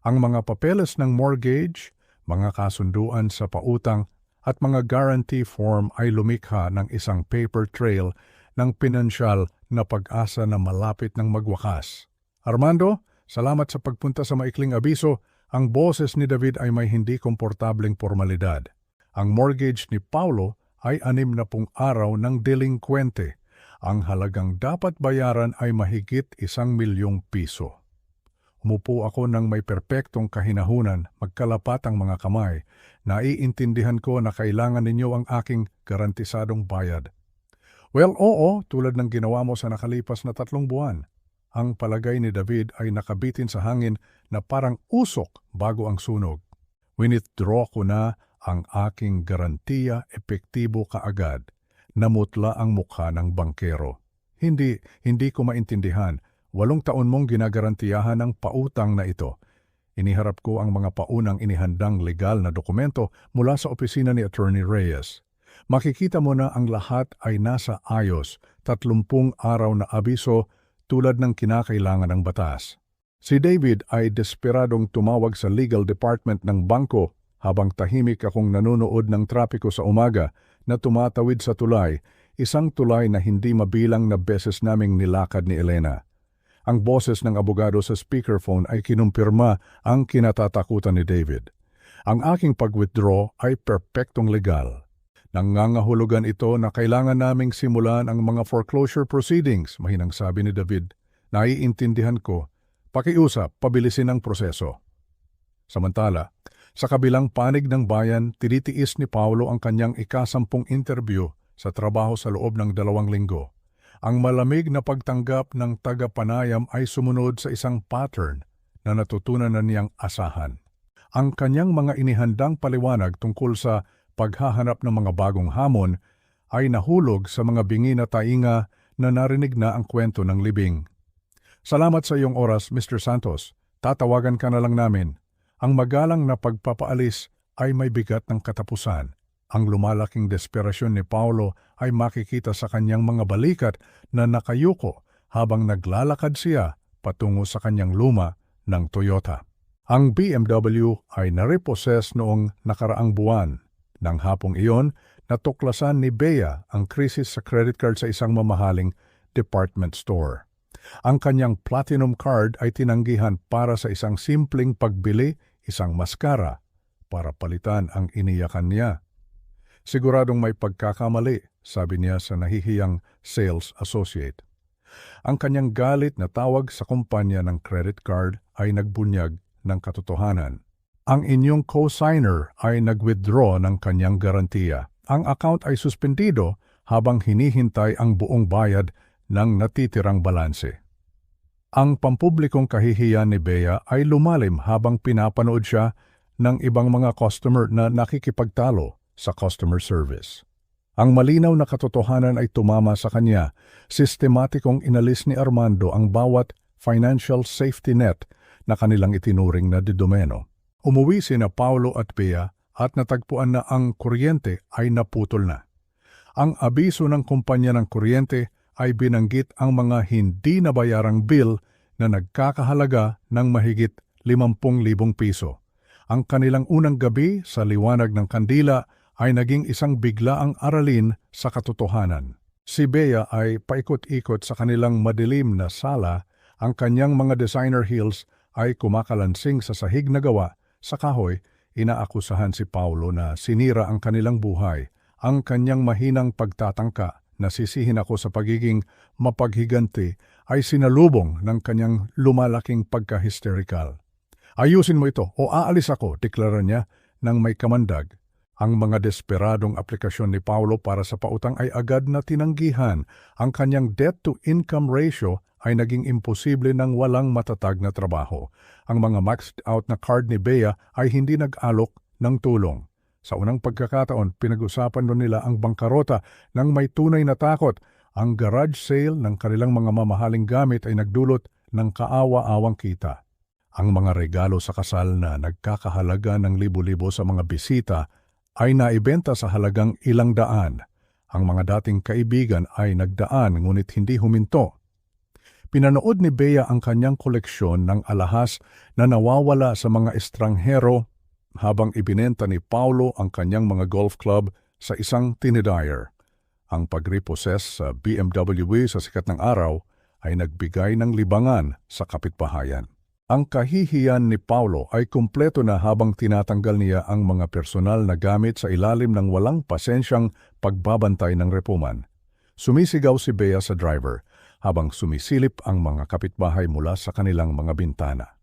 Ang mga papeles ng mortgage, mga kasunduan sa pautang at mga guarantee form ay lumikha ng isang paper trail ng pinansyal na pag-asa na malapit ng magwakas. Armando, salamat sa pagpunta sa maikling abiso. Ang boses ni David ay may hindi komportableng formalidad. Ang mortgage ni Paulo ay 60 araw ng delinkwente. Ang halagang dapat bayaran ay mahigit 1,000,000 piso. Umupo ako ng may perpektong kahinahunan, magkalapat ang mga kamay. Naiintindihan ko na kailangan ninyo ang aking garantisadong bayad. Well, oo, tulad ng ginawa mo sa nakalipas na 3 buwan. Ang palagay ni David ay nakabitin sa hangin na parang usok bago ang sunog. Withdraw ko na ang aking garantiya, epektibo kaagad. Namutla ang mukha ng bangkero. Hindi ko maintindihan. 8 taon mong ginagarantiyahan ng pautang na ito. Iniharap ko ang mga paunang inihandang legal na dokumento mula sa opisina ni Attorney Reyes. Makikita mo na ang lahat ay nasa ayos, 30 araw na abiso tulad ng kinakailangan ng batas. Si David ay desperadong tumawag sa legal department ng bangko habang tahimik akong nanonood ng trapiko sa umaga na tumatawid sa tulay, isang tulay na hindi mabilang na beses naming nilakad ni Elena. Ang boses ng abogado sa speakerphone ay kinumpirma ang kinatatakutan ni David. Ang aking pag-withdraw ay perpektong legal. Nangangahulugan ito na kailangan naming simulan ang mga foreclosure proceedings, mahinang sabi ni David. Naiintindihan ko. Pakiusap, pabilisin ang proseso. Samantala, sa kabilang panig ng bayan, tinitiis ni Paulo ang kanyang ika-10 interview sa trabaho sa loob ng 2 linggo. Ang malamig na pagtanggap ng tagapanayam ay sumunod sa isang pattern na natutunan na niyang asahan. Ang kanyang mga inihandang paliwanag tungkol sa paghahanap ng mga bagong hamon ay nahulog sa mga bingi na tainga na narinig na ang kwento ng libing. Salamat sa iyong oras, Mr. Santos. Tatawagan ka na lang namin. Ang magalang na pagpapaalis ay may bigat ng katapusan. Ang lumalaking desperasyon ni Paulo ay makikita sa kanyang mga balikat na nakayuko habang naglalakad siya patungo sa kanyang luma ng Toyota. Ang BMW ay narepossess noong nakaraang buwan. Nang hapong iyon, natuklasan ni Bea ang krisis sa credit card sa isang mamahaling department store. Ang kanyang platinum card ay tinanggihan para sa isang simpleng pagbili, isang maskara, para palitan ang iniyakan niya. Siguradong may pagkakamali, sabi niya sa nahihiyang sales associate. Ang kanyang galit na tawag sa kumpanya ng credit card ay nagbunyag ng katotohanan. Ang inyong co-signer ay nag-withdraw ng kanyang garantiya. Ang account ay suspendido habang hinihintay ang buong bayad ng natitirang balanse. Ang pampublikong kahihiyan ni Bea ay lumalim habang pinapanood siya ng ibang mga customer na nakikipagtalo sa customer service. Ang malinaw na katotohanan ay tumama sa kanya. Sistematikong inalis ni Armando ang bawat financial safety net na kanilang itinuring na didomeno. Umuwi sina Paulo at Bea at natagpuan na ang kuryente ay naputol na. Ang abiso ng kumpanya ng kuryente ay binanggit ang mga hindi nabayarang bill na nagkakahalaga ng mahigit 50,000 piso. Ang kanilang unang gabi sa liwanag ng kandila ay naging isang biglaang aralin sa katotohanan. Si Bea ay paikot-ikot sa kanilang madilim na sala, ang kanyang mga designer heels ay kumakalansing sa sahig na gawa sa kahoy. Inaakusahan si Paulo na sinira ang kanilang buhay. Ang kanyang mahinang pagtatangka na sisihin ako sa pagiging mapaghiganti ay sinalubong ng kanyang lumalaking pagka-hysterical. Ayusin mo ito o aalis ako, deklara niya nang may kamandag. Ang mga desperadong aplikasyon ni Paulo para sa pautang ay agad na tinanggihan. Ang kanyang debt-to-income ratio ay naging imposible ng walang matatag na trabaho. Ang mga maxed out na card ni Bea ay hindi nag-alok ng tulong. Sa unang pagkakataon, pinag-usapan doon nila ang bangkarota nang may tunay na takot. Ang garage sale ng kanilang mga mamahaling gamit ay nagdulot ng kaawa-awang kita. Ang mga regalo sa kasal na nagkakahalaga ng libo-libo sa mga bisita ay naibenta sa halagang ilang daan. Ang mga dating kaibigan ay nagdaan ngunit hindi huminto. Pinanood ni Bea ang kanyang koleksyon ng alahas na nawawala sa mga estranghero habang ibinenta ni Paulo ang kanyang mga golf club sa isang tinidyer. Ang pag-repossess sa BMW sa sikat ng araw ay nagbigay ng libangan sa kapitbahayan. Ang kahihiyan ni Paulo ay kumpleto na habang tinatanggal niya ang mga personal na gamit sa ilalim ng walang pasensyang pagbabantay ng repuman. Sumisigaw si Bea sa driver habang sumisilip ang mga kapitbahay mula sa kanilang mga bintana.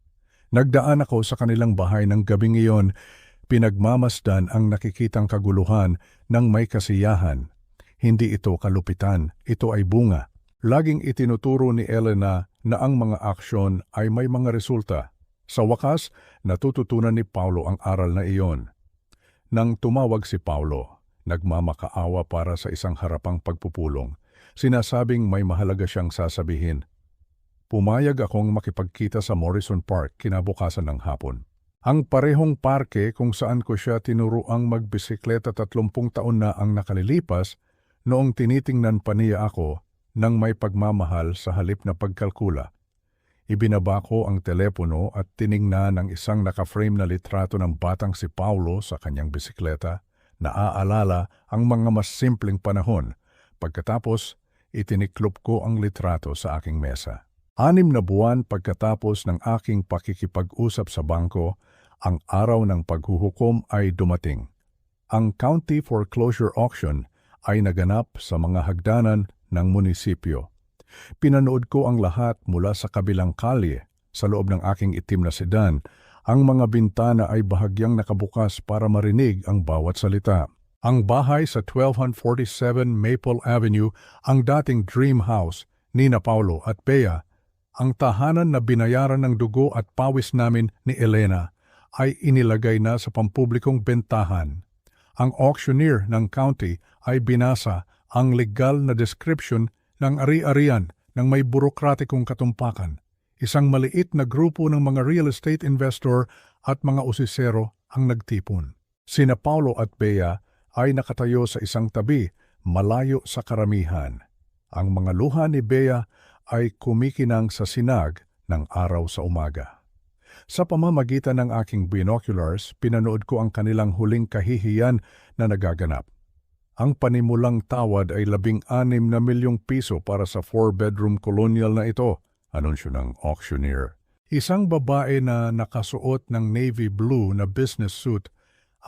Nagdaan ako sa kanilang bahay ng gabing iyon, pinagmamasdan ang nakikitang kaguluhan ng may kasiyahan. Hindi ito kalupitan, ito ay bunga. Laging itinuturo ni Elena na ang mga aksyon ay may mga resulta. Sa wakas, natututunan ni Paulo ang aral na iyon. Nang tumawag si Paulo, nagmamakaawa para sa isang harapang pagpupulong. Sinasabing may mahalaga siyang sasabihin. Pumayag akong makipagkita sa Morrison Park kinabukasan ng hapon. Ang parehong parke kung saan ko siya tinuruang magbisikleta 30 taon na ang nakalilipas noong tinitingnan pa niya ako nang may pagmamahal sa halip na pagkalkula. Ibinaba ko ang telepono at tiningnan ang isang naka-frame na litrato ng batang si Paulo sa kanyang bisikleta. Naaalala ang mga mas simpleng panahon. Pagkatapos, itiniklop ko ang litrato sa aking mesa. 6 na buwan pagkatapos ng aking pakikipag-usap sa bangko, ang araw ng paghuhukom ay dumating. Ang county foreclosure auction ay naganap sa mga hagdanan ng munisipyo. Pinanood ko ang lahat mula sa kabilang kalye. Sa loob ng aking itim na sedan, ang mga bintana ay bahagyang nakabukas para marinig ang bawat salita. Ang bahay sa 1247 Maple Avenue, ang dating dream house ni Paulo at Bea, ang tahanan na binayaran ng dugo at pawis namin ni Elena, ay inilagay na sa pampublikong bentahan. Ang auctioneer ng county ay binasa ang legal na description ng ari-arian ng may burokratikong katumpakan. Isang maliit na grupo ng mga real estate investor at mga usisero ang nagtipon. Sina Paulo at Bea ay nakatayo sa isang tabi, malayo sa karamihan. Ang mga luha ni Bea ay kumikinang sa sinag ng araw sa umaga. Sa pamamagitan ng aking binoculars, pinanood ko ang kanilang huling kahihiyan na nagaganap. Ang panimulang tawad ay 16 na milyong piso para sa 4-bedroom colonial na ito, anunsyo ng auctioneer. Isang babae na nakasuot ng navy blue na business suit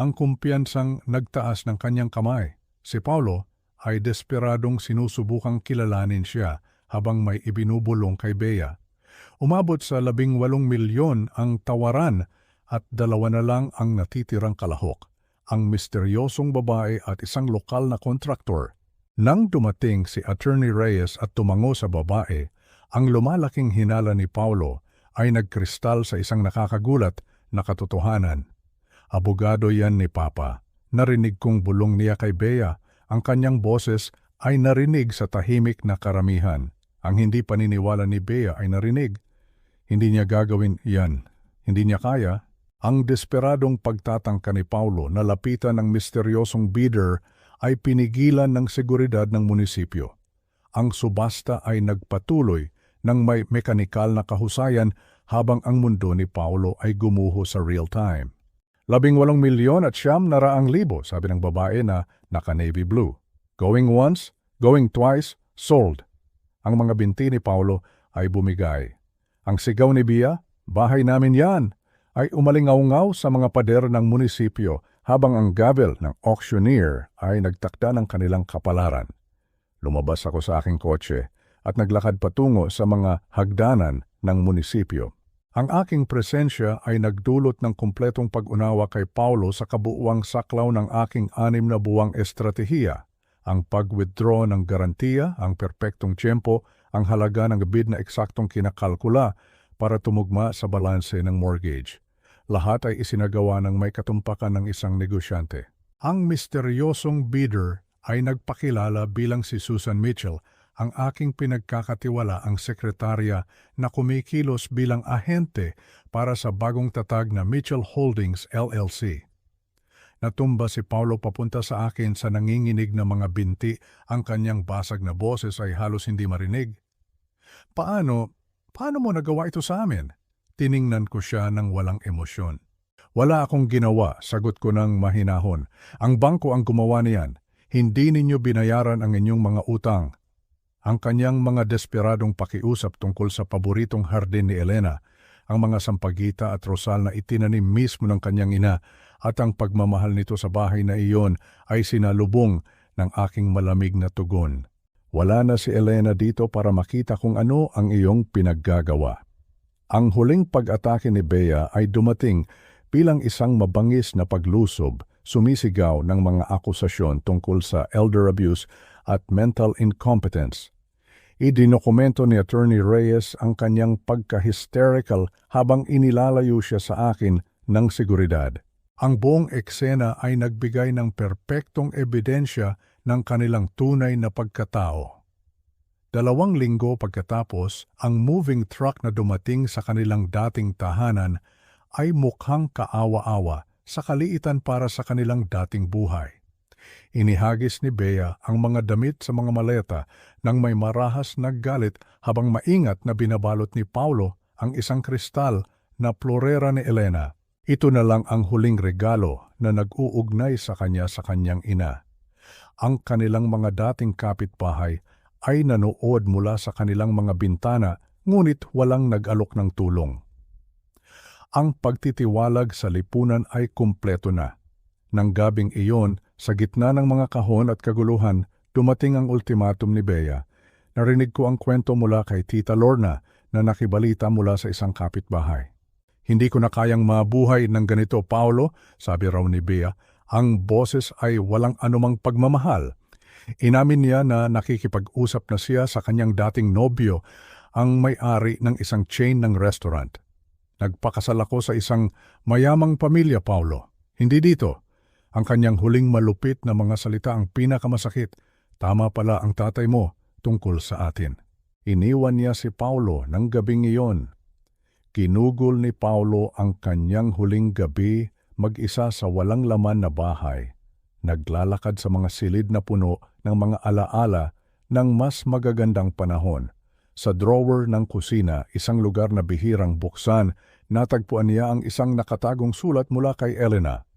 ang kumpiyansang nagtaas ng kanyang kamay. Si Paulo ay desperadong sinusubukang kilalanin siya habang may ibinubulong kay Bea. Umabot sa 18 milyon ang tawaran at 2 na lang ang natitirang kalahok, ang misteryosong babae at isang lokal na kontraktor. Nang dumating si Attorney Reyes at tumango sa babae, ang lumalaking hinala ni Paulo ay nagkristal sa isang nakakagulat na katotohanan. Abogado yan ni Papa. Narinig kong bulong niya kay Bea. Ang kanyang boses ay narinig sa tahimik na karamihan. Ang hindi paniniwala ni Bea ay narinig. Hindi niya gagawin yan. Hindi niya kaya. Ang desperadong pagtatangka ni Paulo na lapitan ng misteryosong bidder ay pinigilan ng seguridad ng munisipyo. Ang subasta ay nagpatuloy ng may mekanikal na kahusayan habang ang mundo ni Paulo ay gumuho sa real time. 18 milyon at 900,000, sabi ng babae na naka-navy blue. Going once, going twice, sold. Ang mga binti ni Paulo ay bumigay. Ang sigaw ni Bea, bahay namin yan, ay umalingaw-ngaw sa mga pader ng munisipyo habang ang gavel ng auctioneer ay nagtakda ng kanilang kapalaran. Lumabas ako sa aking kotse at naglakad patungo sa mga hagdanan ng munisipyo. Ang aking presensya ay nagdulot ng kumpletong pag-unawa kay Paulo sa kabuuang saklaw ng aking 6 na buwang estratehiya, ang pag-withdraw ng garantiya, ang perpektong tiyempo, ang halaga ng bid na eksaktong kinakalkula para tumugma sa balanse ng mortgage. Lahat ay isinagawa ng may katumpakan ng isang negosyante. Ang misteryosong bidder ay nagpakilala bilang si Susan Mitchell, ang aking pinagkakatiwala ang sekretarya na kumikilos bilang ahente para sa bagong tatag na Mitchell Holdings LLC. Natumba si Paulo papunta sa akin sa nanginginig na mga binti, ang kanyang basag na boses ay halos hindi marinig. Paano mo nagawa ito sa amin? Tiningnan ko siya ng walang emosyon. Wala akong ginawa, sagot ko ng mahinahon. Ang bangko ang gumawa niyan. Hindi ninyo binayaran ang inyong mga utang. Ang kanyang mga desperadong pakiusap tungkol sa paboritong hardin ni Elena, ang mga sampagita at rosal na itinanim mismo ng kanyang ina at ang pagmamahal nito sa bahay na iyon ay sinalubong ng aking malamig na tugon. Wala na si Elena dito para makita kung ano ang iyong pinaggagawa. Ang huling pag-atake ni Bea ay dumating bilang isang mabangis na paglusob, sumisigaw ng mga akusasyon tungkol sa elder abuse at mental incompetence. Idinokumento ni Attorney Reyes ang kanyang pagka-hysterical habang inilalayo siya sa akin ng seguridad. Ang buong eksena ay nagbigay ng perpektong ebidensya ng kanilang tunay na pagkatao. 2 linggo pagkatapos, ang moving truck na dumating sa kanilang dating tahanan ay mukhang kaawa-awa sa kaliitan para sa kanilang dating buhay. Inihagis ni Bea ang mga damit sa mga maleta nang may marahas na galit habang maingat na binabalot ni Paulo ang isang kristal na plorera ni Elena. Ito na lang ang huling regalo na nag-uugnay sa kanyang ina. Ang kanilang mga dating kapitbahay ay nanood mula sa kanilang mga bintana ngunit walang nag-alok ng tulong. Ang pagtitiwalag sa lipunan ay kumpleto na. Nang gabing iyon, sa gitna ng mga kahon at kaguluhan, dumating ang ultimatum ni Bea. Narinig ko ang kwento mula kay Tita Lorna na nakibalita mula sa isang kapitbahay. Hindi ko na kayang mabuhay ng ganito, Paulo, sabi raw ni Bea. Ang boses ay walang anumang pagmamahal. Inamin niya na nakikipag-usap na siya sa kanyang dating nobyo, ang may-ari ng isang chain ng restaurant. Nagpakasal ako sa isang mayamang pamilya, Paulo. Hindi dito. Ang kanyang huling malupit na mga salita ang pinakamasakit. Tama pala ang tatay mo tungkol sa atin. Iniwan niya si Paulo ng gabing iyon. Kinugol ni Paulo ang kanyang huling gabi mag-isa sa walang laman na bahay. Naglalakad sa mga silid na puno ng mga alaala ng mas magagandang panahon. Sa drawer ng kusina, isang lugar na bihirang buksan, natagpuan niya ang isang nakatagong sulat mula kay Elena.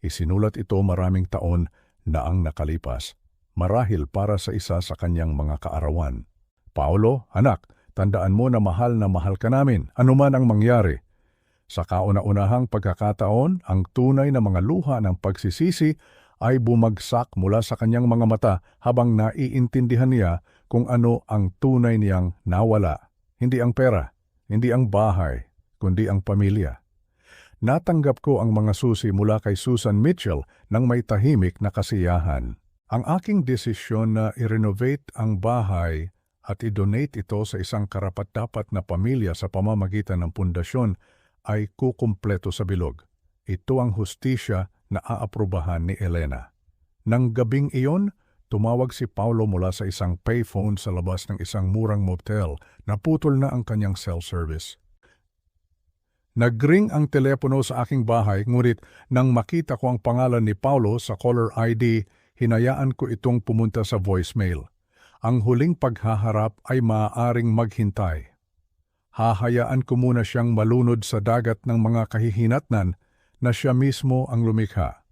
Isinulat ito maraming taon na ang nakalipas, marahil para sa isa sa kanyang mga kaarawan. Paulo, anak, tandaan mo na mahal ka namin, anuman ang mangyari. Sa kauna-unahang pagkakataon, ang tunay na mga luha ng pagsisisi ay bumagsak mula sa kanyang mga mata habang naiintindihan niya kung ano ang tunay niyang nawala. Hindi ang pera, hindi ang bahay, kundi ang pamilya. Natanggap ko ang mga susi mula kay Susan Mitchell nang may tahimik na kasiyahan. Ang aking desisyon na i-renovate ang bahay at i-donate ito sa isang karapat-dapat na pamilya sa pamamagitan ng pundasyon ay kukumpleto sa bilog. Ito ang hustisya na aaprubahan ni Elena. Nang gabing iyon, tumawag si Paulo mula sa isang payphone sa labas ng isang murang motel na putol na ang kanyang cell service. Nagring ang telepono sa aking bahay, ngunit nang makita ko ang pangalan ni Paulo sa caller ID, hinayaan ko itong pumunta sa voicemail. Ang huling paghaharap ay maaaring maghintay. Hahayaan ko muna siyang malunod sa dagat ng mga kahihinatnan na siya mismo ang lumikha.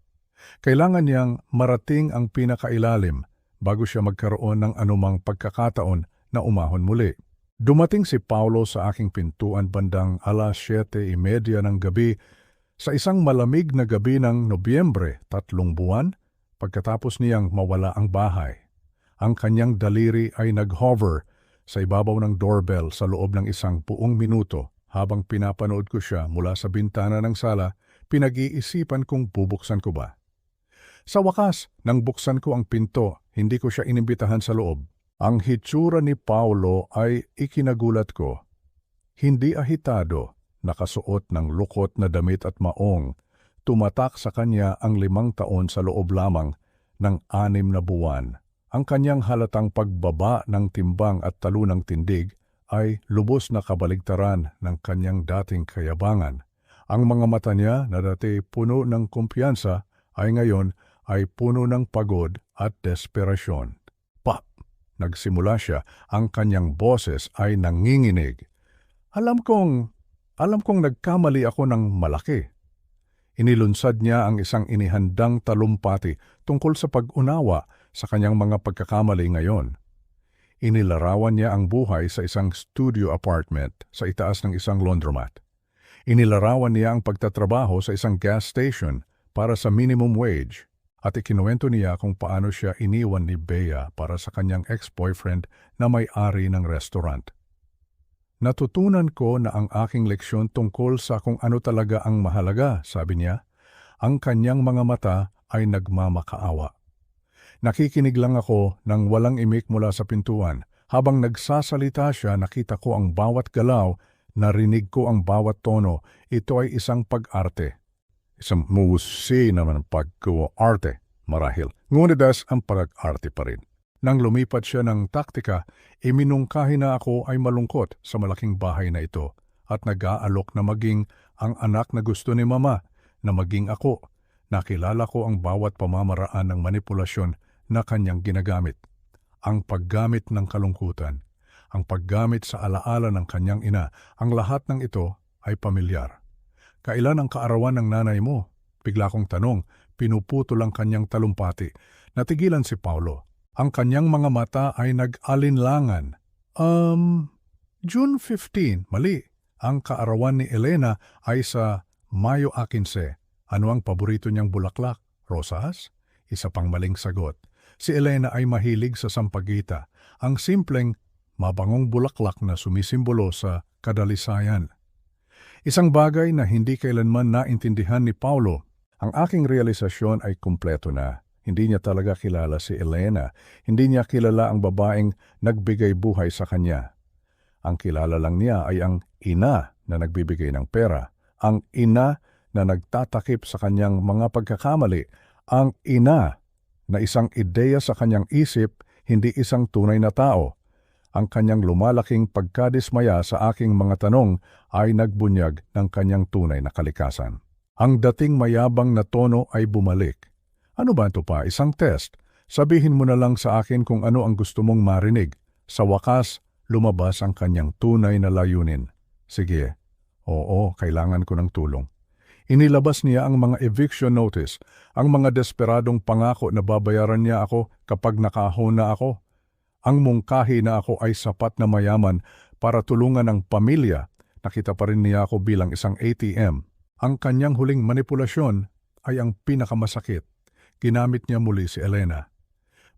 Kailangan niyang marating ang pinakailalim bago siya magkaroon ng anumang pagkakataon na umahon muli. Dumating si Paulo sa aking pintuan bandang 7:30 ng gabi sa isang malamig na gabi ng Nobyembre, 3 buwan, pagkatapos niyang mawala ang bahay. Ang kanyang daliri ay nag-hover sa ibabaw ng doorbell sa loob ng 1 buong minuto. Habang pinapanood ko siya mula sa bintana ng sala, pinag-iisipan kung bubuksan ko ba. Sa wakas, nang buksan ko ang pinto, hindi ko siya inimbitahan sa loob. Ang hitsura ni Paulo ay ikinagulat ko. Hindi ahitado, nakasuot ng lukot na damit at maong, tumatak sa kanya ang 5 taon sa loob lamang ng 6 na buwan. Ang kanyang halatang pagbaba ng timbang at talunang tindig ay lubos na kabaligtaran ng kanyang dating kayabangan. Ang mga mata niya na dati puno ng kumpiyansa ay ngayon ay puno ng pagod at desperasyon. Pop! Nagsimula siya, ang kanyang boses ay nanginginig. Alam kong nagkamali ako ng malaki. Inilunsad niya ang isang inihandang talumpati tungkol sa pag-unawa sa kanyang mga pagkakamali ngayon. Inilarawan niya ang buhay sa isang studio apartment sa itaas ng isang laundromat. Inilarawan niya ang pagtatrabaho sa isang gas station para sa minimum wage. At ikinuwento niya kung paano siya iniwan ni Bea para sa kanyang ex-boyfriend na may-ari ng restaurant. Natutunan ko na ang aking leksyon tungkol sa kung ano talaga ang mahalaga, sabi niya. Ang kanyang mga mata ay nagmamakaawa. Nakikinig lang ako nang walang imik mula sa pintuan. Habang nagsasalita siya, nakita ko ang bawat galaw, narinig ko ang bawat tono. Ito ay isang pag-arte. Isang musi naman ang pag-arte, marahil. Ngunit ang pag-arte pa rin. Nang lumipat siya ng taktika, iminungkahi na ako ay malungkot sa malaking bahay na ito at nag-aalok na maging ang anak na gusto ni Mama, na maging ako. Nakilala ko ang bawat pamamaraan ng manipulasyon na kanyang ginagamit. Ang paggamit ng kalungkutan, ang paggamit sa alaala ng kanyang ina, ang lahat ng ito ay pamilyar. Kailan ang kaarawan ng nanay mo? Bigla kong tanong, pinuputol ang kanyang talumpati. Natigilan si Paulo. Ang kanyang mga mata ay nag-alinlangan. June 15, mali. Ang kaarawan ni Elena ay sa Mayo 15. Ano ang paborito niyang bulaklak? Rosas? Isa pang maling sagot. Si Elena ay mahilig sa sampagita, ang simpleng, mabangong bulaklak na sumisimbolo sa kadalisayan. Isang bagay na hindi kailanman naintindihan ni Paulo. Ang aking realisasyon ay kumpleto na. Hindi niya talaga kilala si Elena. Hindi niya kilala ang babaeng nagbigay buhay sa kanya. Ang kilala lang niya ay ang ina na nagbibigay ng pera. Ang ina na nagtatakip sa kanyang mga pagkakamali. Ang ina na isang ideya sa kanyang isip, hindi isang tunay na tao. Ang kanyang lumalaking pagkadismaya sa aking mga tanong ay nagbunyag ng kanyang tunay na kalikasan. Ang dating mayabang na tono ay bumalik. Ano ba ito pa? Isang test. Sabihin mo na lang sa akin kung ano ang gusto mong marinig. Sa wakas, lumabas ang kanyang tunay na layunin. Sige, oo, kailangan ko ng tulong. Inilabas niya ang mga eviction notice, ang mga desperadong pangako na babayaran niya ako kapag nakahon na ako. Ang mungkahi na ako ay sapat na mayaman para tulungan ang pamilya. Nakita pa rin niya ako bilang isang ATM. Ang kanyang huling manipulasyon ay ang pinakamasakit. Ginamit niya muli si Elena.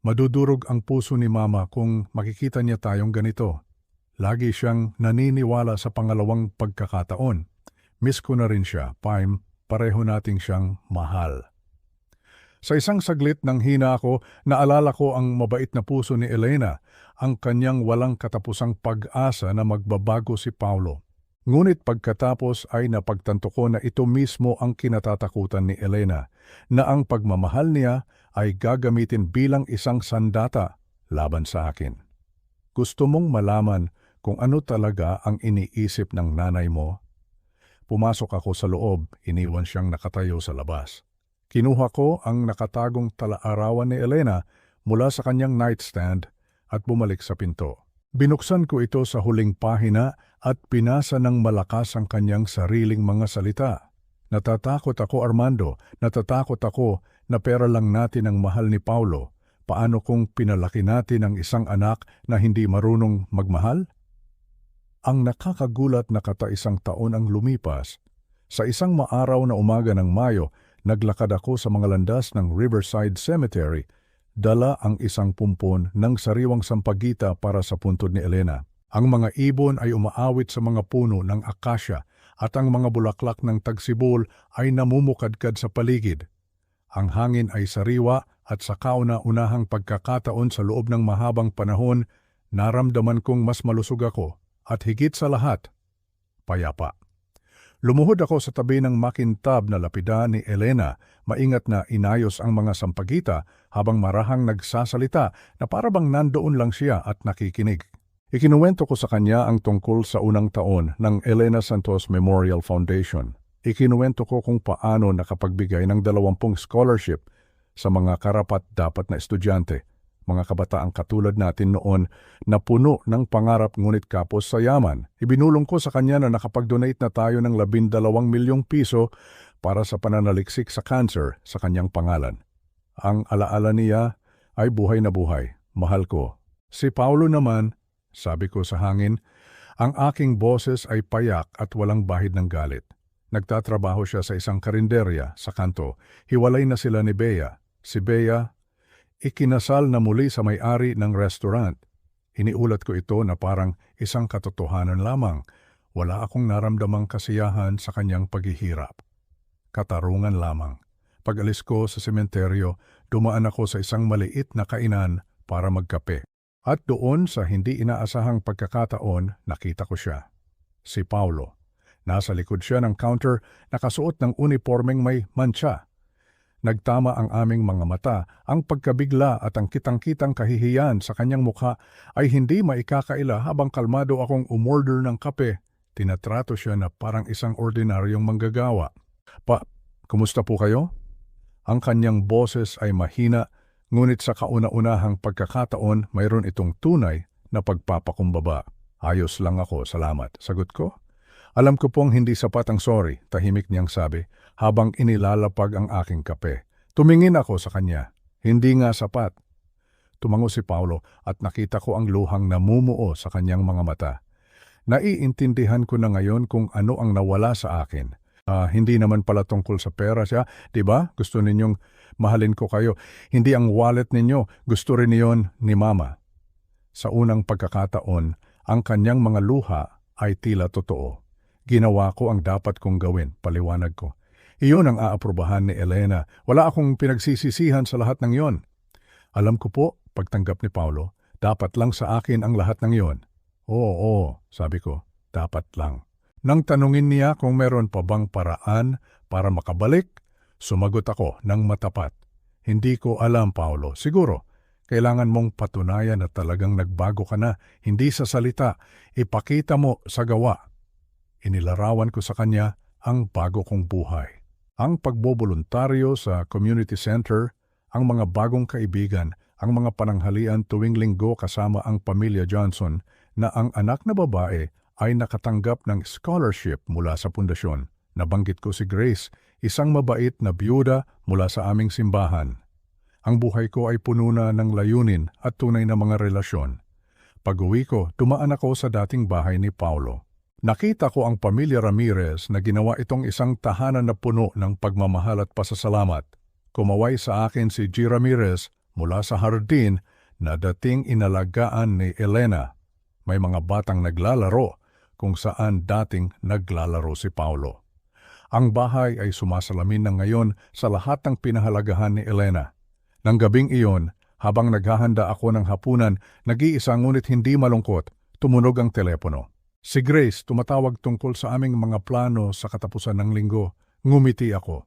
Madudurog ang puso ni Mama kung makikita niya tayong ganito. Lagi siyang naniniwala sa pangalawang pagkakataon. Miss ko na rin siya, Paim, pareho nating siyang mahal. Sa isang saglit ng hina ako, naalala ko ang mabait na puso ni Elena, ang kanyang walang katapusang pag-asa na magbabago si Paulo. Ngunit pagkatapos ay napagtanto ko na ito mismo ang kinatatakutan ni Elena, na ang pagmamahal niya ay gagamitin bilang isang sandata laban sa akin. Gusto mong malaman kung ano talaga ang iniisip ng nanay mo? Pumasok ako sa loob, iniwan siyang nakatayo sa labas. Kinuha ko ang nakatagong talaarawan ni Elena mula sa kanyang nightstand at bumalik sa pinto. Binuksan ko ito sa huling pahina at pinasa ng malakas ang kanyang sariling mga salita. Natatakot ako, Armando, natatakot ako na pera lang natin ang mahal ni Paulo. Paano kung pinalaki natin ang isang anak na hindi marunong magmahal? Ang nakakagulat na kataisang taon ang lumipas. Sa isang maaraw na umaga ng Mayo, naglakad ako sa mga landas ng Riverside Cemetery, dala ang isang pumpon ng sariwang sampagita para sa puntod ni Elena. Ang mga ibon ay umaawit sa mga puno ng akasya at ang mga bulaklak ng tagsibol ay namumukadkad sa paligid. Ang hangin ay sariwa at sa kauna-unahang pagkakataon sa loob ng mahabang panahon, naramdaman kong mas malusog ako at higit sa lahat, payapa. Lumuhod ako sa tabi ng makintab na lapida ni Elena, maingat na inayos ang mga sampagita habang marahang nagsasalita na parabang nandoon lang siya at nakikinig. Ikinuwento ko sa kanya ang tungkol sa unang taon ng Elena Santos Memorial Foundation. Ikinuwento ko kung paano nakapagbigay ng 20 scholarship sa mga karapat-dapat na estudyante, mga kabataang katulad natin noon na puno ng pangarap ngunit kapos sa yaman. Ibinulong ko sa kanya na nakapag-donate na tayo ng 12 milyong piso para sa pananaliksik sa cancer sa kanyang pangalan. Ang alaala niya ay buhay na buhay. Mahal ko. Si Paulo naman, sabi ko sa hangin, ang aking boses ay payak at walang bahid ng galit. Nagtatrabaho siya sa isang karinderya sa kanto. Hiwalay na sila ni Bea. Si Bea, ikinasal na muli sa may-ari ng restaurant. Iniulat ko ito na parang isang katotohanan lamang. Wala akong naramdamang kasiyahan sa kanyang paghihirap. Katarungan lamang. Pag-alis ko sa sementeryo, dumaan ako sa isang maliit na kainan para magkape. At doon sa hindi inaasahang pagkakataon, nakita ko siya. Si Paulo. Nasa likod siya ng counter, nakasuot ng unipormeng may mantsa. Nagtama ang aming mga mata, ang pagkabigla at ang kitang-kitang kahihiyan sa kanyang mukha ay hindi maikakaila habang kalmado akong umorder ng kape. Tinatrato siya na parang isang ordinaryong manggagawa. Kumusta po kayo? Ang kanyang boses ay mahina, ngunit sa kauna-unahang pagkakataon mayroon itong tunay na pagpapakumbaba. Ayos lang ako, salamat. Sagot ko. Alam ko pong hindi sapat ang sorry, tahimik niyang sabi, habang inilalapag ang aking kape. Tumingin ako sa kanya. Hindi nga sapat. Tumango si Paulo at nakita ko ang luhang namumuo sa kanyang mga mata. Naiintindihan ko na ngayon kung ano ang nawala sa akin. Hindi naman pala tungkol sa pera siya, di ba? Gusto ninyong mahalin ko kayo. Hindi ang wallet ninyo, gusto rin niyon ni Mama. Sa unang pagkakataon, ang kanyang mga luha ay tila totoo. Ginawa ko ang dapat kong gawin, paliwanag ko. Iyon ang aaprubahan ni Elena. Wala akong pinagsisisihan sa lahat ng iyon. Alam ko po, pagtanggap ni Paulo, dapat lang sa akin ang lahat ng iyon. Oo, sabi ko, dapat lang. Nang tanungin niya kung meron pa bang paraan para makabalik, sumagot ako ng matapat. Hindi ko alam, Paulo. Siguro, Kailangan mong patunayan na talagang nagbago ka na, hindi sa salita, ipakita mo sa gawa. Inilarawan ko sa kanya ang bago kong buhay. Ang pagboboluntaryo sa community center, ang mga bagong kaibigan, ang mga pananghalian tuwing linggo kasama ang pamilya Johnson na ang anak na babae ay nakatanggap ng scholarship mula sa pundasyon. Nabanggit ko si Grace, isang mabait na byuda mula sa aming simbahan. Ang buhay ko ay puno na ng layunin at tunay na mga relasyon. Pag-uwi ko, dumaan ako sa dating bahay ni Paulo. Nakita ko ang pamilya Ramirez na ginawa itong isang tahanan na puno ng pagmamahal at pasasalamat. Kumaway sa akin si G. Ramirez mula sa hardin na dating inalagaan ni Elena. May mga batang naglalaro kung saan dating naglalaro si Paulo. Ang bahay ay sumasalamin na ngayon sa lahat ng pinahalagahan ni Elena. Nang gabing iyon, habang naghahanda ako ng hapunan, nag-iisa ngunit hindi malungkot, tumunog ang telepono. Si Grace tumatawag tungkol sa aming mga plano sa katapusan ng linggo. Ngumiti ako.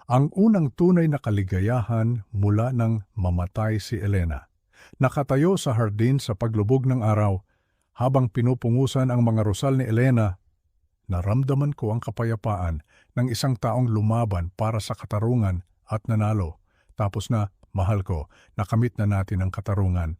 Ang unang tunay na kaligayahan mula nang mamatay si Elena. Nakatayo sa hardin sa paglubog ng araw, habang pinupungusan ang mga rosal ni Elena, naramdaman ko ang kapayapaan ng isang taong lumaban para sa katarungan at nanalo. Tapos na, mahal ko, nakamit na natin ang katarungan.